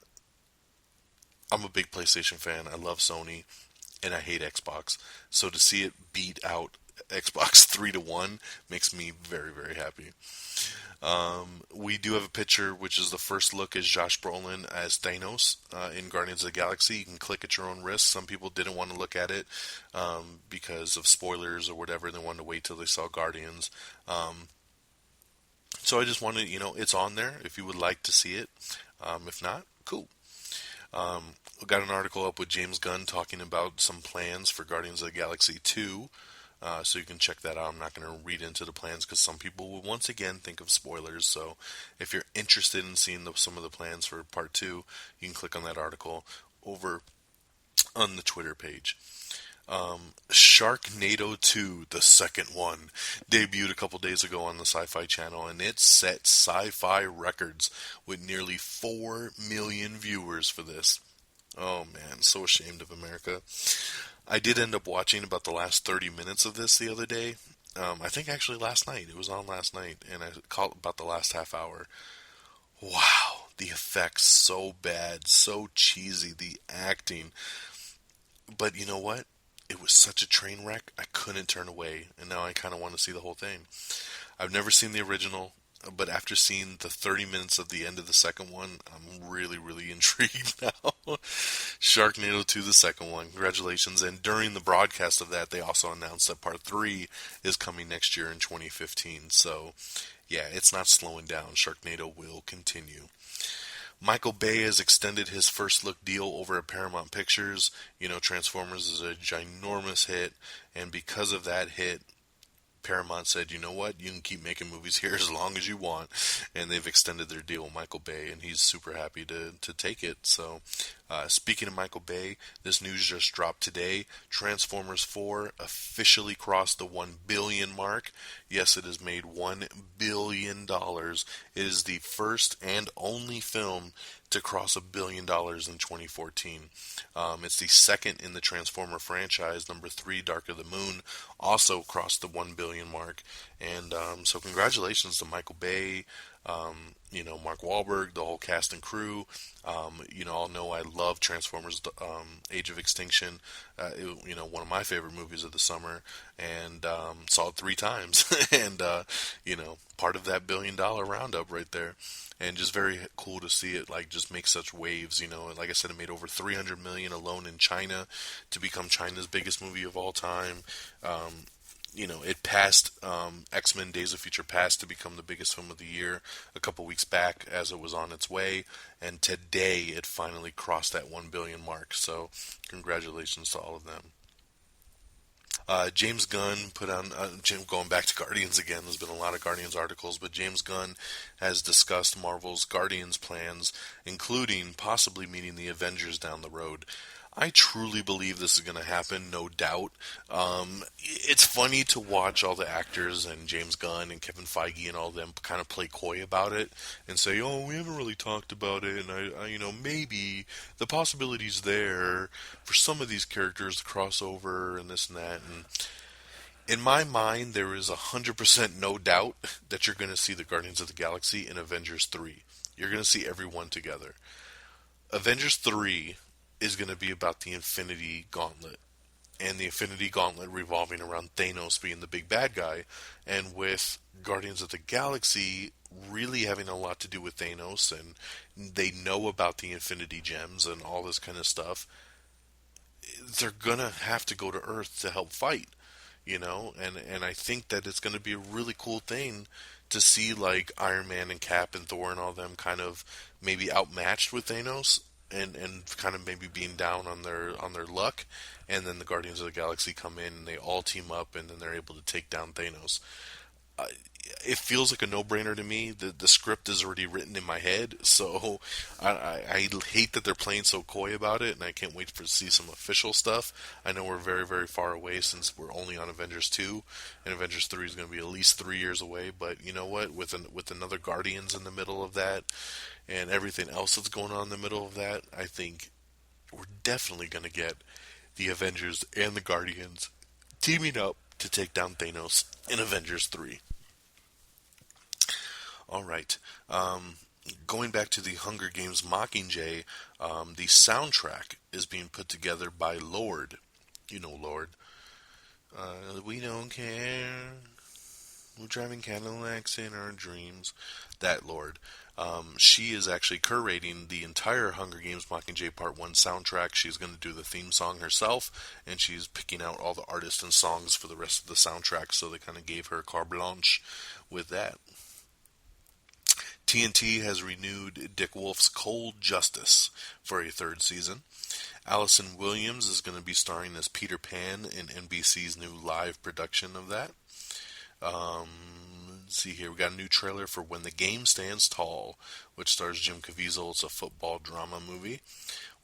a big PlayStation fan. I love Sony, and I hate Xbox. So to see it beat out Xbox 3-1 makes me very, very happy. We do have a picture, which is the first look as Josh Brolin as Thanos in Guardians of the Galaxy. You can click at your own risk. Some people didn't want to look at it because of spoilers or whatever. They wanted to wait till they saw Guardians. So I just wanted, it's on there if you would like to see it. If not, cool. We got an article up with James Gunn talking about some plans for Guardians of the Galaxy 2. So you can check that out. I'm not going to read into the plans because some people will once again think of spoilers. So if you're interested in seeing some of the plans for Part 2, you can click on that article over on the Twitter page. Sharknado 2, the second one, debuted a couple days ago on the Sci-Fi Channel, and it set sci-fi records with nearly 4 million viewers for this. Oh man, so ashamed of America. I did end up watching about the last 30 minutes of this the other day. I think actually last night. It was on last night, and I caught about the last half hour. Wow, the effects so bad, so cheesy, the acting. But you know what? It was such a train wreck, I couldn't turn away, and now I kind of want to see the whole thing. I've never seen the original. but after seeing the 30 minutes of the end of the second one, I'm really, really intrigued now. Sharknado 2, the second one. Congratulations. And during the broadcast of that, they also announced that part 3 is coming next year in 2015. So, yeah, it's not slowing down. Sharknado will continue. Michael Bay has extended his first look deal over at Paramount Pictures. You know, Transformers is a ginormous hit, and because of that hit, Paramount said, you know what, you can keep making movies here as long as you want, and they've extended their deal with Michael Bay, and he's super happy to take it. So, speaking of Michael Bay, this news just dropped today. Transformers 4 officially crossed the $1 billion mark. Yes, it has made $1 billion. It is the first and only film to cross $1 billion in 2014. It's the second in the Transformer franchise. Number 3, Dark of the Moon, also crossed the $1 billion mark. And so congratulations to Michael Bay, Mark Wahlberg, the whole cast and crew. All know I love Transformers Age of Extinction. One of my favorite movies of the summer, and saw it 3 times. And, part of that $1 billion roundup right there. And just very cool to see it just make such waves. Like I said, it made over $300 million alone in China to become China's biggest movie of all time. It passed X-Men Days of Future Past to become the biggest film of the year a couple weeks back as it was on its way. And today it finally crossed that $1 billion mark. So congratulations to all of them. James Gunn put on, going back to Guardians again, there's been a lot of Guardians articles, but James Gunn has discussed Marvel's Guardians plans, including possibly meeting the Avengers down the road. I truly believe this is going to happen, no doubt. It's funny to watch all the actors and James Gunn and Kevin Feige and all them kind of play coy about it and say, oh, we haven't really talked about it, and maybe the possibility's there for some of these characters to cross over and this and that. And in my mind, there is 100% no doubt that you're going to see the Guardians of the Galaxy in Avengers 3. You're going to see everyone together. Avengers 3 is going to be about the Infinity Gauntlet, and the Infinity Gauntlet revolving around Thanos being the big bad guy, and with Guardians of the Galaxy really having a lot to do with Thanos, and they know about the Infinity Gems and all this kind of stuff. They're going to have to go to Earth to help fight, and I think that it's going to be a really cool thing to see Iron Man and Cap and Thor and all them kind of maybe outmatched with Thanos, and kind of maybe being down on their luck, and then the Guardians of the Galaxy come in and they all team up, and then they're able to take down Thanos. It feels like a no-brainer to me. The script is already written in my head, so I hate that they're playing so coy about it, and I can't wait to see some official stuff. I know we're very, very far away since we're only on Avengers 2, and Avengers 3 is going to be at least 3 years away, but you know what? With another Guardians in the middle of that, and everything else that's going on in the middle of that, I think we're definitely going to get the Avengers and the Guardians teaming up to take down Thanos in Avengers 3. Alright, going back to the Hunger Games Mockingjay, the soundtrack is being put together by Lorde. You know Lorde. We don't care. We're driving Cadillacs in our dreams. That Lorde. She is actually curating the entire Hunger Games Mockingjay Part 1 soundtrack. She's going to do the theme song herself, and she's picking out all the artists and songs for the rest of the soundtrack, so they kind of gave her carte blanche with that. TNT has renewed Dick Wolf's Cold Justice for a 3rd season. Allison Williams is going to be starring as Peter Pan in NBC's new live production of that. Let's see here. We got a new trailer for When the Game Stands Tall, which stars Jim Caviezel. It's a football drama movie.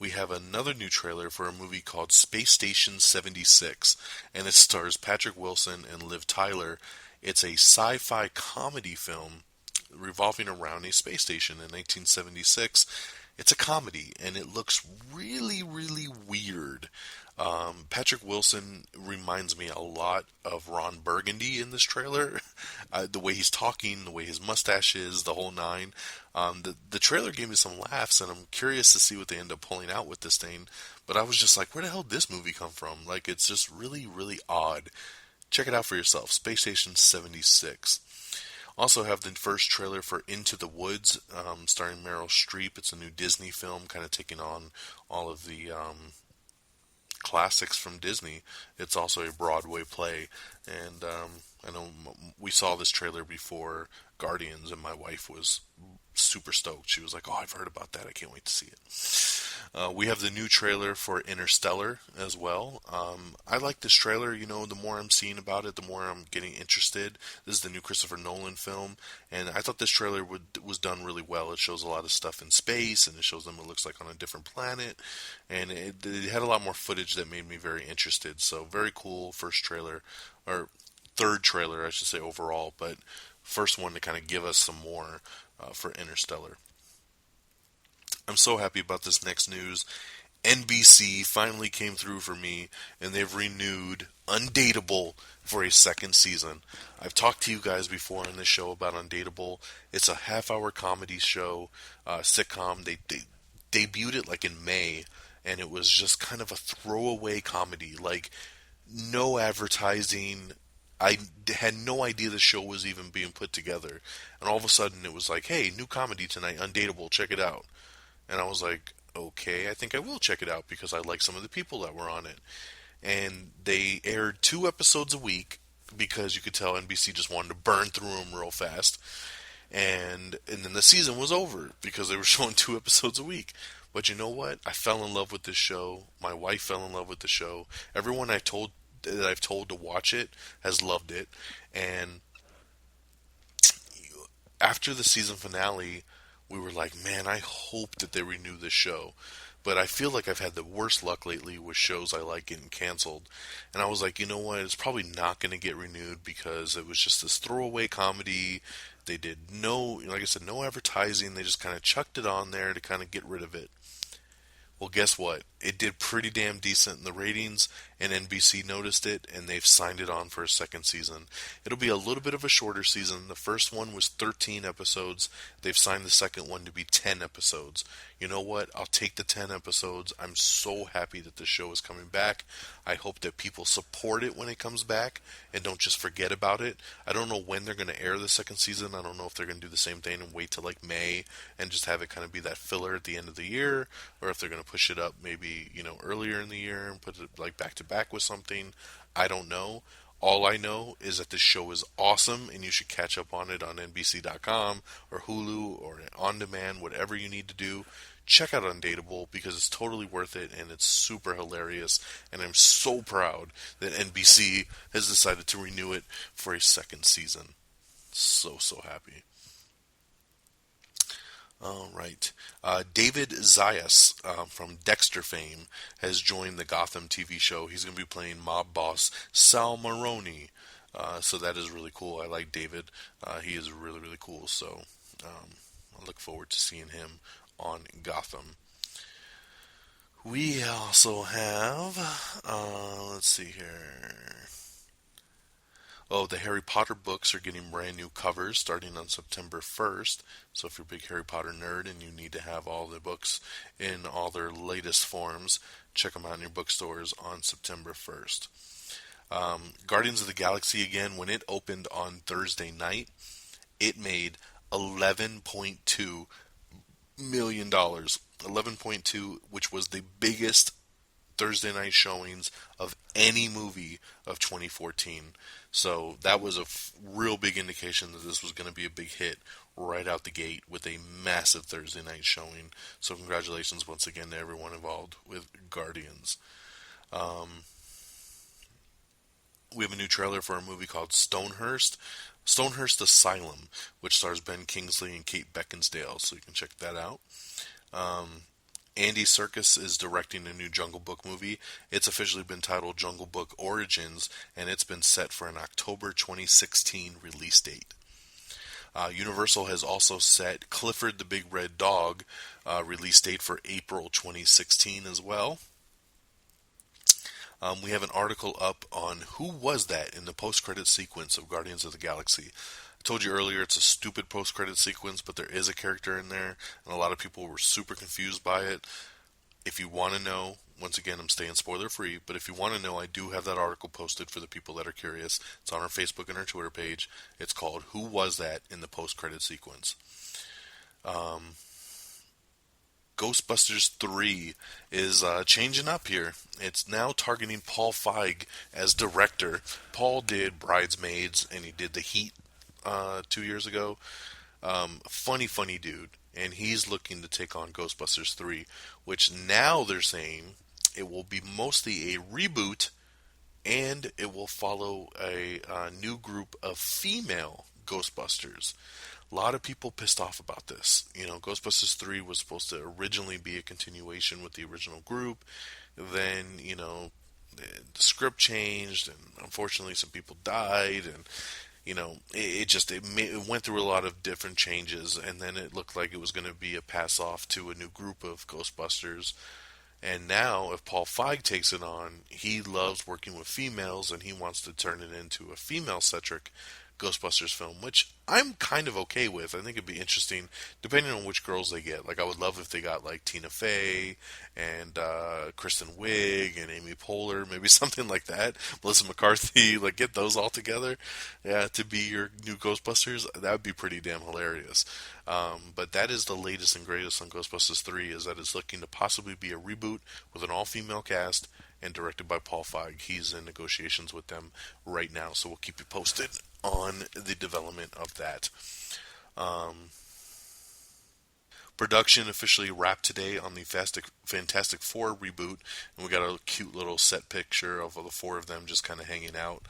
We have another new trailer for a movie called Space Station 76, and it stars Patrick Wilson and Liv Tyler. It's a sci-fi comedy film revolving around a space station in 1976. It's a comedy, and it looks really, really weird. Patrick Wilson reminds me a lot of Ron Burgundy in this trailer. The way he's talking, the way his mustache is, the whole nine. The trailer gave me some laughs, and I'm curious to see what they end up pulling out with this thing. But I was just like, where the hell did this movie come from? It's just really, really odd. Check it out for yourself. Space Station 76. Also have the first trailer for Into the Woods, starring Meryl Streep. It's a new Disney film, kind of taking on all of the classics from Disney. It's also a Broadway play, and I know we saw this trailer before Guardians, and my wife was super stoked. She was like, "Oh, I've heard about that. I can't wait to see it." We have the new trailer for Interstellar as well. I like this trailer. You know, the more I'm seeing about it, the more I'm getting interested. This is the new Christopher Nolan film, and I thought this trailer was done really well. It shows a lot of stuff in space, and it shows them what it looks like on a different planet, and it had a lot more footage that made me very interested. So very cool first trailer, or third trailer, I should say, overall, but first one to kind of give us some more for Interstellar. I'm so happy about this next news. NBC finally came through for me, and they've renewed Undateable for a second season. I've talked to you guys before on this show about Undateable. It's a half-hour comedy show, sitcom. They debuted it like in May, and it was just kind of a throwaway comedy. Like, no advertising. I had no idea the show was even being put together. And all of a sudden it was like, hey, new comedy tonight, Undateable, check it out. And I was like, okay, I think I will check it out because I like some of the people that were on it. And they aired 2 episodes a week because you could tell NBC just wanted to burn through them real fast. And then the season was over because they were showing 2 episodes a week. But you know what? I fell in love with this show. My wife fell in love with the show. Everyone I've told to watch it has loved it. And after the season finale, we were like, man, I hope that they renew this show. But I feel like I've had the worst luck lately with shows I like getting canceled. And I was like, you know what? It's probably not going to get renewed because it was just this throwaway comedy. They did like I said, no advertising. They just kind of chucked it on there to kind of get rid of it. Well, guess what? It did pretty damn decent in the ratings, and NBC noticed it, and they've signed it on for a second season. It'll be a little bit of a shorter season. The first one was 13 episodes. They've signed the second one to be 10 episodes. You know what? I'll take the 10 episodes. I'm so happy that the show is coming back. I hope that people support it when it comes back and don't just forget about it. I don't know when they're going to air the second season. I don't know if they're going to do the same thing and wait till like May and just have it kind of be that filler at the end of the year, or if they're going to push it up maybe, earlier in the year and put it like back to back with something. I don't know. All I know is that this show is awesome and you should catch up on it on NBC.com or Hulu or on demand, whatever you need to do. Check out Undateable because it's totally worth it and it's super hilarious. And I'm so proud that NBC has decided to renew it for a second season. So happy. All right. David Zayas from Dexter fame has joined the Gotham TV show. He's going to be playing mob boss Sal Maroni. So that is really cool. I like David. He is really, really cool. So I look forward to seeing him on Gotham. We also have, let's see here. Oh, the Harry Potter books are getting brand new covers starting on September 1st. So if you're a big Harry Potter nerd and you need to have all the books in all their latest forms, check them out in your bookstores on September 1st. Guardians of the Galaxy, again, when it opened on Thursday night, it made $11.2 million. 11.2, which was the biggest Thursday night showings of any movie of 2014. So that was a real big indication that this was going to be a big hit right out the gate with a massive Thursday night showing. So congratulations once again to everyone involved with Guardians. We have a new trailer for a movie called Stonehurst Asylum, which stars Ben Kingsley and Kate Beckinsale, so you can check that out. Andy Serkis is directing a new Jungle Book movie. It's officially been titled Jungle Book Origins, and it's been set for an October 2016 release date. Universal has also set Clifford the Big Red Dog release date for April 2016 as well. We have an article up on who was that in the post-credit sequence of Guardians of the Galaxy. I told you earlier it's a stupid post-credit sequence, but there is a character in there, and a lot of people were super confused by it. If you want to know, once again, I'm staying spoiler free, but if you want to know, I do have that article posted for the people that are curious. It's on our Facebook and our Twitter page. It's called Who Was That in the Post-Credit Sequence. Ghostbusters 3 is changing up here. It's now targeting Paul Feig as director. Paul did Bridesmaids, and he did The Heat 2 years ago. Funny dude. And he's looking to take on Ghostbusters 3, which now they're saying it will be mostly a reboot, and it will follow a new group of female Ghostbusters. A lot of people pissed off about this. You know, Ghostbusters 3 was supposed to originally be a continuation with the original group. Then, you know, the script changed, and unfortunately some people died, and you know, it went through a lot of different changes, and then it looked like it was going to be a pass off to a new group of Ghostbusters. And now, if Paul Feig takes it on, he loves working with females, and he wants to turn it into a female-centric Ghostbusters film, which I'm kind of okay with. I think it'd be interesting, depending on which girls they get. Like, I would love if they got, like, Tina Fey and Kristen Wiig and Amy Poehler, maybe something like that. Melissa McCarthy, like, get those all together, yeah, to be your new Ghostbusters. That would be pretty damn hilarious. But that is the latest and greatest on Ghostbusters 3, is that it's looking to possibly be a reboot with an all-female cast and directed by Paul Feig. He's in negotiations with them right now, so we'll keep you posted on the development of that. Production officially wrapped today on the Fantastic Four reboot, and we got a cute little set picture of the four of them just kind of hanging out,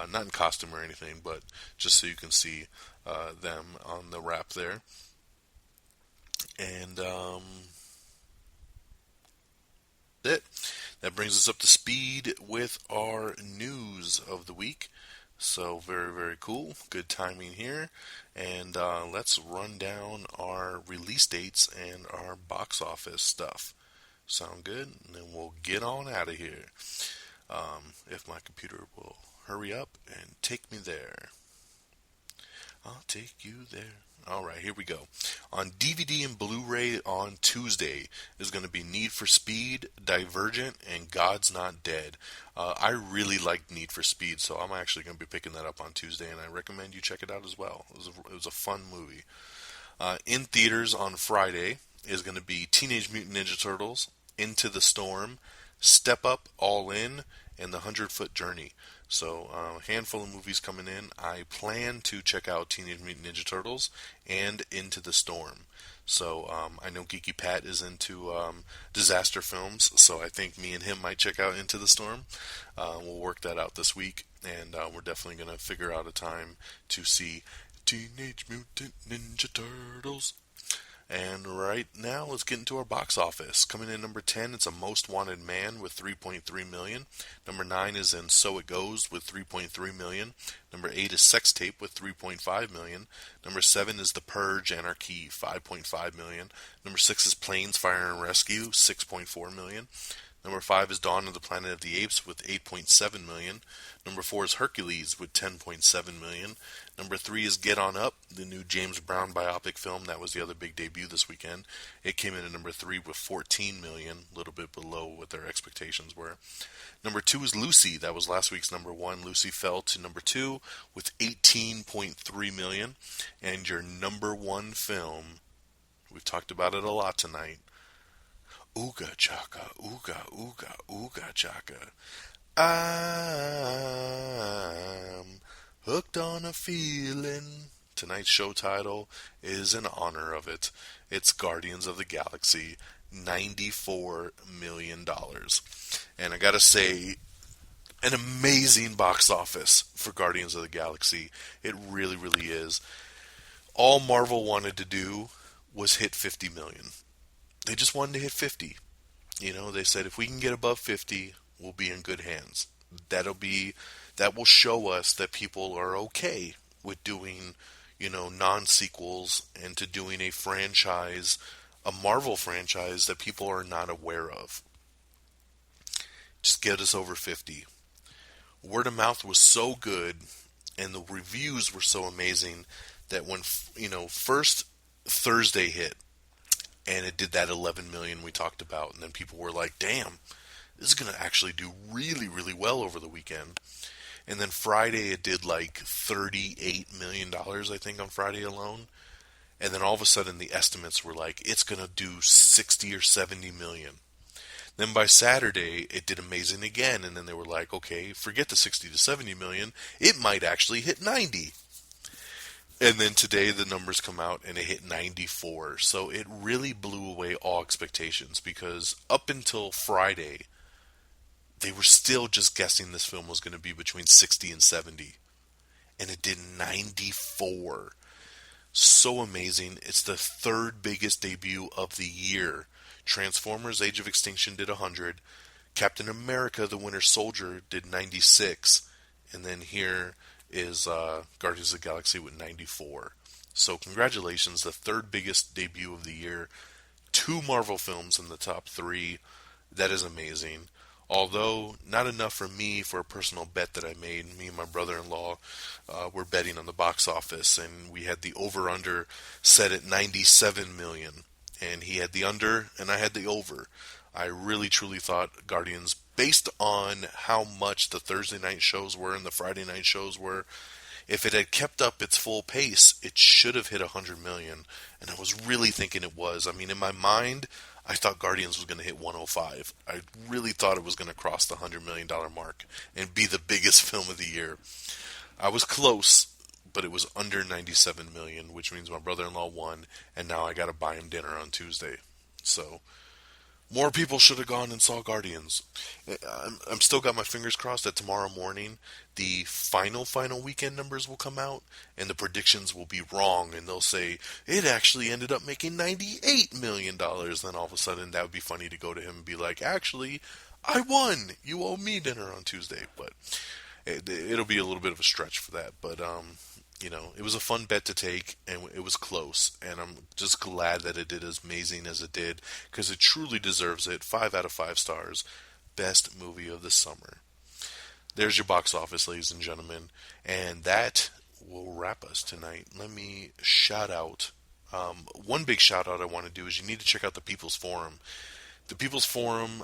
not in costume or anything, but just so you can see them on the wrap there. And that brings us up to speed with our news of the week. So very, very cool. Good timing here. And let's run down our release dates and our box office stuff. Sound good? And then we'll get on out of here. If my computer will hurry up and take me there. I'll take you there. Alright, here we go. On DVD and Blu-ray on Tuesday is going to be Need for Speed, Divergent, and God's Not Dead. I really liked Need for Speed, so I'm actually going to be picking that up on Tuesday, and I recommend you check it out as well. It was a fun movie. In theaters on Friday is going to be Teenage Mutant Ninja Turtles, Into the Storm, Step Up, All In, and The 100-Foot Journey. So, a handful of movies coming in. I plan to check out Teenage Mutant Ninja Turtles and Into the Storm. So, I know Geeky Pat is into disaster films, so I think me and him might check out Into the Storm. We'll work that out this week, and we're definitely going to figure out a time to see Teenage Mutant Ninja Turtles. And right now, let's get into our box office. Coming in number 10, it's A Most Wanted Man with $3.3 million. Number 9 is In So It Goes with $3.3 million. Number 8 is Sex Tape with $3.5 million. Number 7 is The Purge: Anarchy, $5.5 million. Number 6 is Planes, Fire and Rescue, $6.4 million. Number 5 is Dawn of the Planet of the Apes with $8.7 million. Number 4 is Hercules with $10.7 million. Number 3 is Get On Up, the new James Brown biopic film. That was the other big debut this weekend. It came in at number 3 with $14 million, a little bit below what their expectations were. Number 2 is Lucy. That was last week's number 1. Lucy fell to number 2 with $18.3 million. And your number 1 film, we've talked about it a lot tonight, Ooga chaka, ooga, ooga, ooga chaka. I'm hooked on a feeling. Tonight's show title is in honor of it. It's Guardians of the Galaxy, $94 million. And I gotta say, an amazing box office for Guardians of the Galaxy. It really, really is. All Marvel wanted to do was hit 50 million. They just wanted to hit 50. You know, they said if we can get above 50, we'll be in good hands. That will show us that people are okay with doing, you know, non-sequels and to doing a franchise, a Marvel franchise that people are not aware of. Just get us over 50. Word of mouth was so good and the reviews were so amazing that when, you know, first Thursday hit, and it did that 11 million we talked about, and then people were like, damn, this is going to actually do really, really well over the weekend. And then Friday it did like $38 million, I think, on Friday alone. And then all of a sudden the estimates were like, it's going to do 60 or 70 million. Then by Saturday it did amazing again, and then they were like, okay, forget the 60 to 70 million, it might actually hit 90. And then today the numbers come out and it hit 94. So it really blew away all expectations, because up until Friday they were still just guessing this film was going to be between 60 and 70. And it did 94. So amazing. It's the third biggest debut of the year. Transformers Age of Extinction did 100. Captain America the Winter Soldier did 96. And then here is Guardians of the Galaxy with 94. So congratulations, the third biggest debut of the year. 2 Marvel films in the top 3. That is amazing. Although not enough for me for a personal bet that I made. Me and my brother-in-law were betting on the box office, and we had the over-under set at 97 million. And he had the under, and I had the over. I really truly thought Guardians, based on how much the Thursday night shows were and the Friday night shows were, if it had kept up its full pace, it should have hit 100 million. And I was really thinking it was. I mean, in my mind, I thought Guardians was going to hit 105. I really thought it was going to cross the $100 million mark and be the biggest film of the year. I was close, but it was under 97 million, which means my brother-in-law won, and now I got to buy him dinner on Tuesday. So more people should have gone and saw Guardians. I'm still got my fingers crossed that tomorrow morning the final weekend numbers will come out and the predictions will be wrong, and they'll say it actually ended up making $98 million. Then all of a sudden that would be funny to go to him and be like, actually, I won. You owe me dinner on Tuesday. But it'll be a little bit of a stretch for that. But you know, it was a fun bet to take, and it was close, and I'm just glad that it did as amazing as it did, because it truly deserves it. 5 out of 5 stars. Best movie of the summer. There's your box office, ladies and gentlemen, and that will wrap us tonight. Let me shout out. One big shout out I want to do is you need to check out the People's Forum. The People's Forum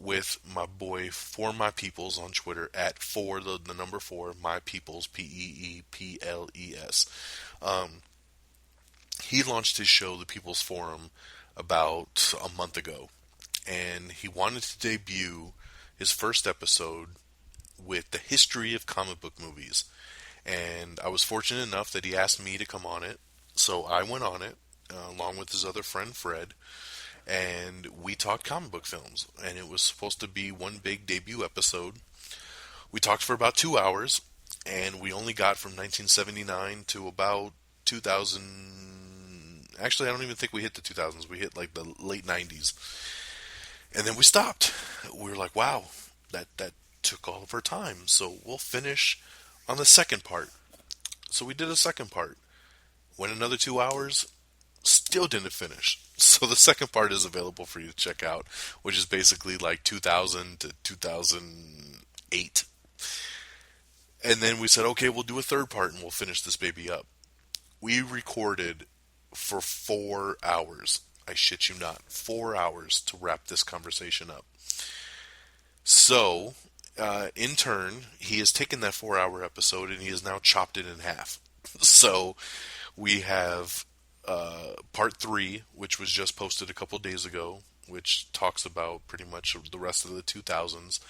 with my boy For My Peoples on Twitter at the number 4 My Peoples PEEPLES. He launched his show, The People's Forum, about a month ago, and he wanted to debut his first episode with the history of comic book movies. And I was fortunate enough that he asked me to come on it, so I went on it along with his other friend Fred. And we talked comic book films, and it was supposed to be one big debut episode. We talked for about 2 hours, and we only got from 1979 to about 2000. Actually, I don't even think we hit the 2000s. We hit like the late 90s. And then we stopped. We were like, wow, that took all of our time. So we'll finish on the second part. So we did a second part. Went another 2 hours. Still didn't finish. So the second part is available for you to check out, which is basically like 2000 to 2008. And then we said, okay, we'll do a third part and we'll finish this baby up. We recorded for 4 hours. I shit you not. 4 hours to wrap this conversation up. So, in turn, he has taken that 4-hour episode and he has now chopped it in half. So, we have part 3, which was just posted a couple days ago, which talks about pretty much the rest of the 2000s.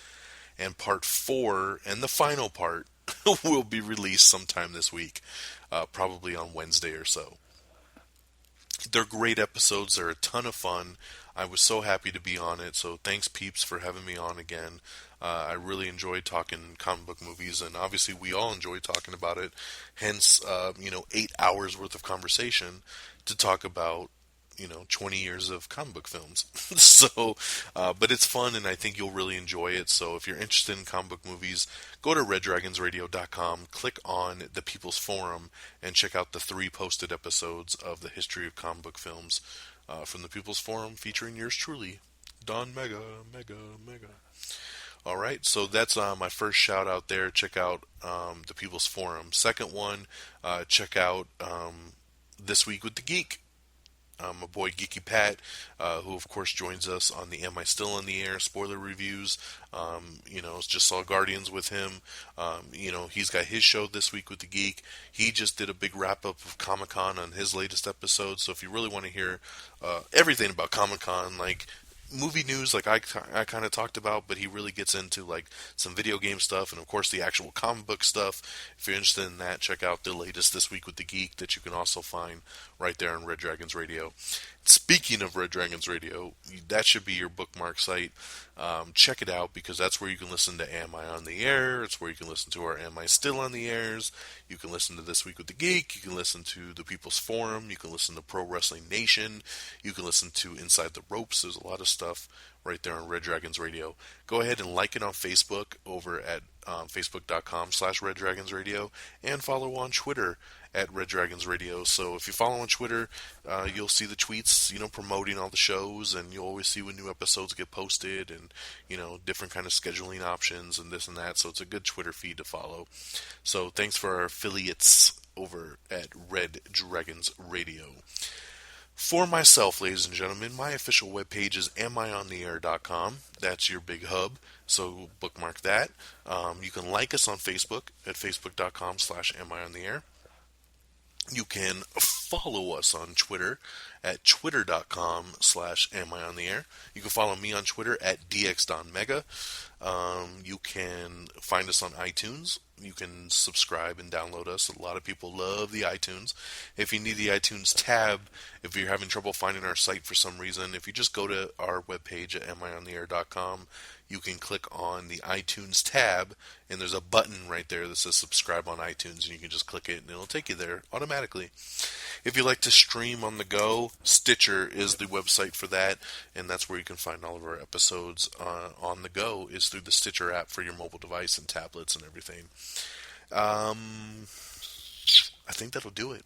And part 4, and the final part, will be released sometime this week, probably on Wednesday or so. They're great episodes. They're a ton of fun. I was so happy to be on it, so thanks, peeps, for having me on again. I really enjoyed talking comic book movies, and obviously we all enjoy talking about it. Hence, 8 hours worth of conversation to talk about, 20 years of comic book films. So, but it's fun, and I think you'll really enjoy it. So if you're interested in comic book movies, go to reddragonsradio.com, click on the People's Forum, and check out the 3 posted episodes of the history of comic book films from the People's Forum, featuring yours truly, Don Mega. Alright, so that's my first shout out there. Check out the People's Forum. Second one, check out This Week with the Geek. my boy Geeky Pat, who of course joins us on the Am I Still on the Air spoiler reviews. Just saw Guardians with him. He's got his show this week with the Geek. He just did a big wrap up of Comic-Con on his latest episode. So if you really want to hear everything about Comic-Con, like movie news, like I kind of talked about, but he really gets into like some video game stuff and of course the actual comic book stuff. If you're interested in that, check out the latest This Week with the Geek that you can also find right there on Red Dragons Radio. Speaking of Red Dragons Radio, that should be your bookmark site. Check it out because that's where you can listen to Am I on the Air. It's where you can listen to our Am I Still on the Airs. You can listen to This Week with the Geek. You can listen to the People's Forum. You can listen to Pro Wrestling Nation. You can listen to Inside the Ropes. There's a lot of stuff right there on Red Dragons Radio. Go ahead and like it on Facebook over at facebook.com/Red Dragons Radio and follow on Twitter at Red Dragons Radio. So if you follow on Twitter, you'll see the tweets, promoting all the shows, and you'll always see when new episodes get posted and, different kind of scheduling options and this and that. So it's a good Twitter feed to follow. So thanks for our affiliates over at Red Dragons Radio. For myself, ladies and gentlemen, my official webpage is amiontheair.com. That's your big hub, so bookmark that. You can like us on Facebook at facebook.com/amiontheair. You can follow us on Twitter at twitter.com/amiontheair. You can follow me on Twitter at dxdonmega. You can find us on iTunes. You can subscribe and download us. A lot of people love the iTunes. If you need the iTunes tab, if you're having trouble finding our site for some reason, if you just go to our webpage at amiontheair.com, you can click on the iTunes tab, and there's a button right there that says subscribe on iTunes, and you can just click it, and it'll take you there automatically. If you like to stream on the go, Stitcher is the website for that, and that's where you can find all of our episodes on the go, is through the Stitcher app for your mobile device and tablets and everything. I think that'll do it.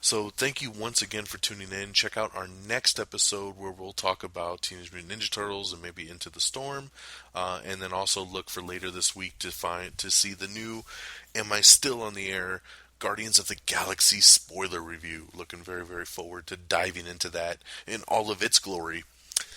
So thank you once again for tuning in. Check out our next episode where we'll talk about Teenage Mutant Ninja Turtles and maybe Into the Storm. And then also look for later this week to see the new Am I Still on the Air Guardians of the Galaxy spoiler review. Looking very, very forward to diving into that in all of its glory.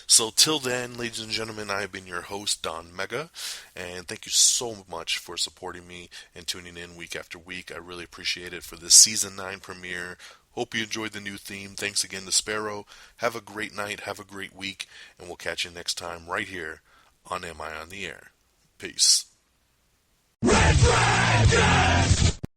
So till then, ladies and gentlemen, I have been your host, Don Mega, and thank you so much for supporting me and tuning in week after week. I really appreciate it for this Season 9 premiere. Hope you enjoyed the new theme. Thanks again to Sparrow. Have a great night, have a great week, and we'll catch you next time right here on Am I on the Air. Peace. Red Dragons!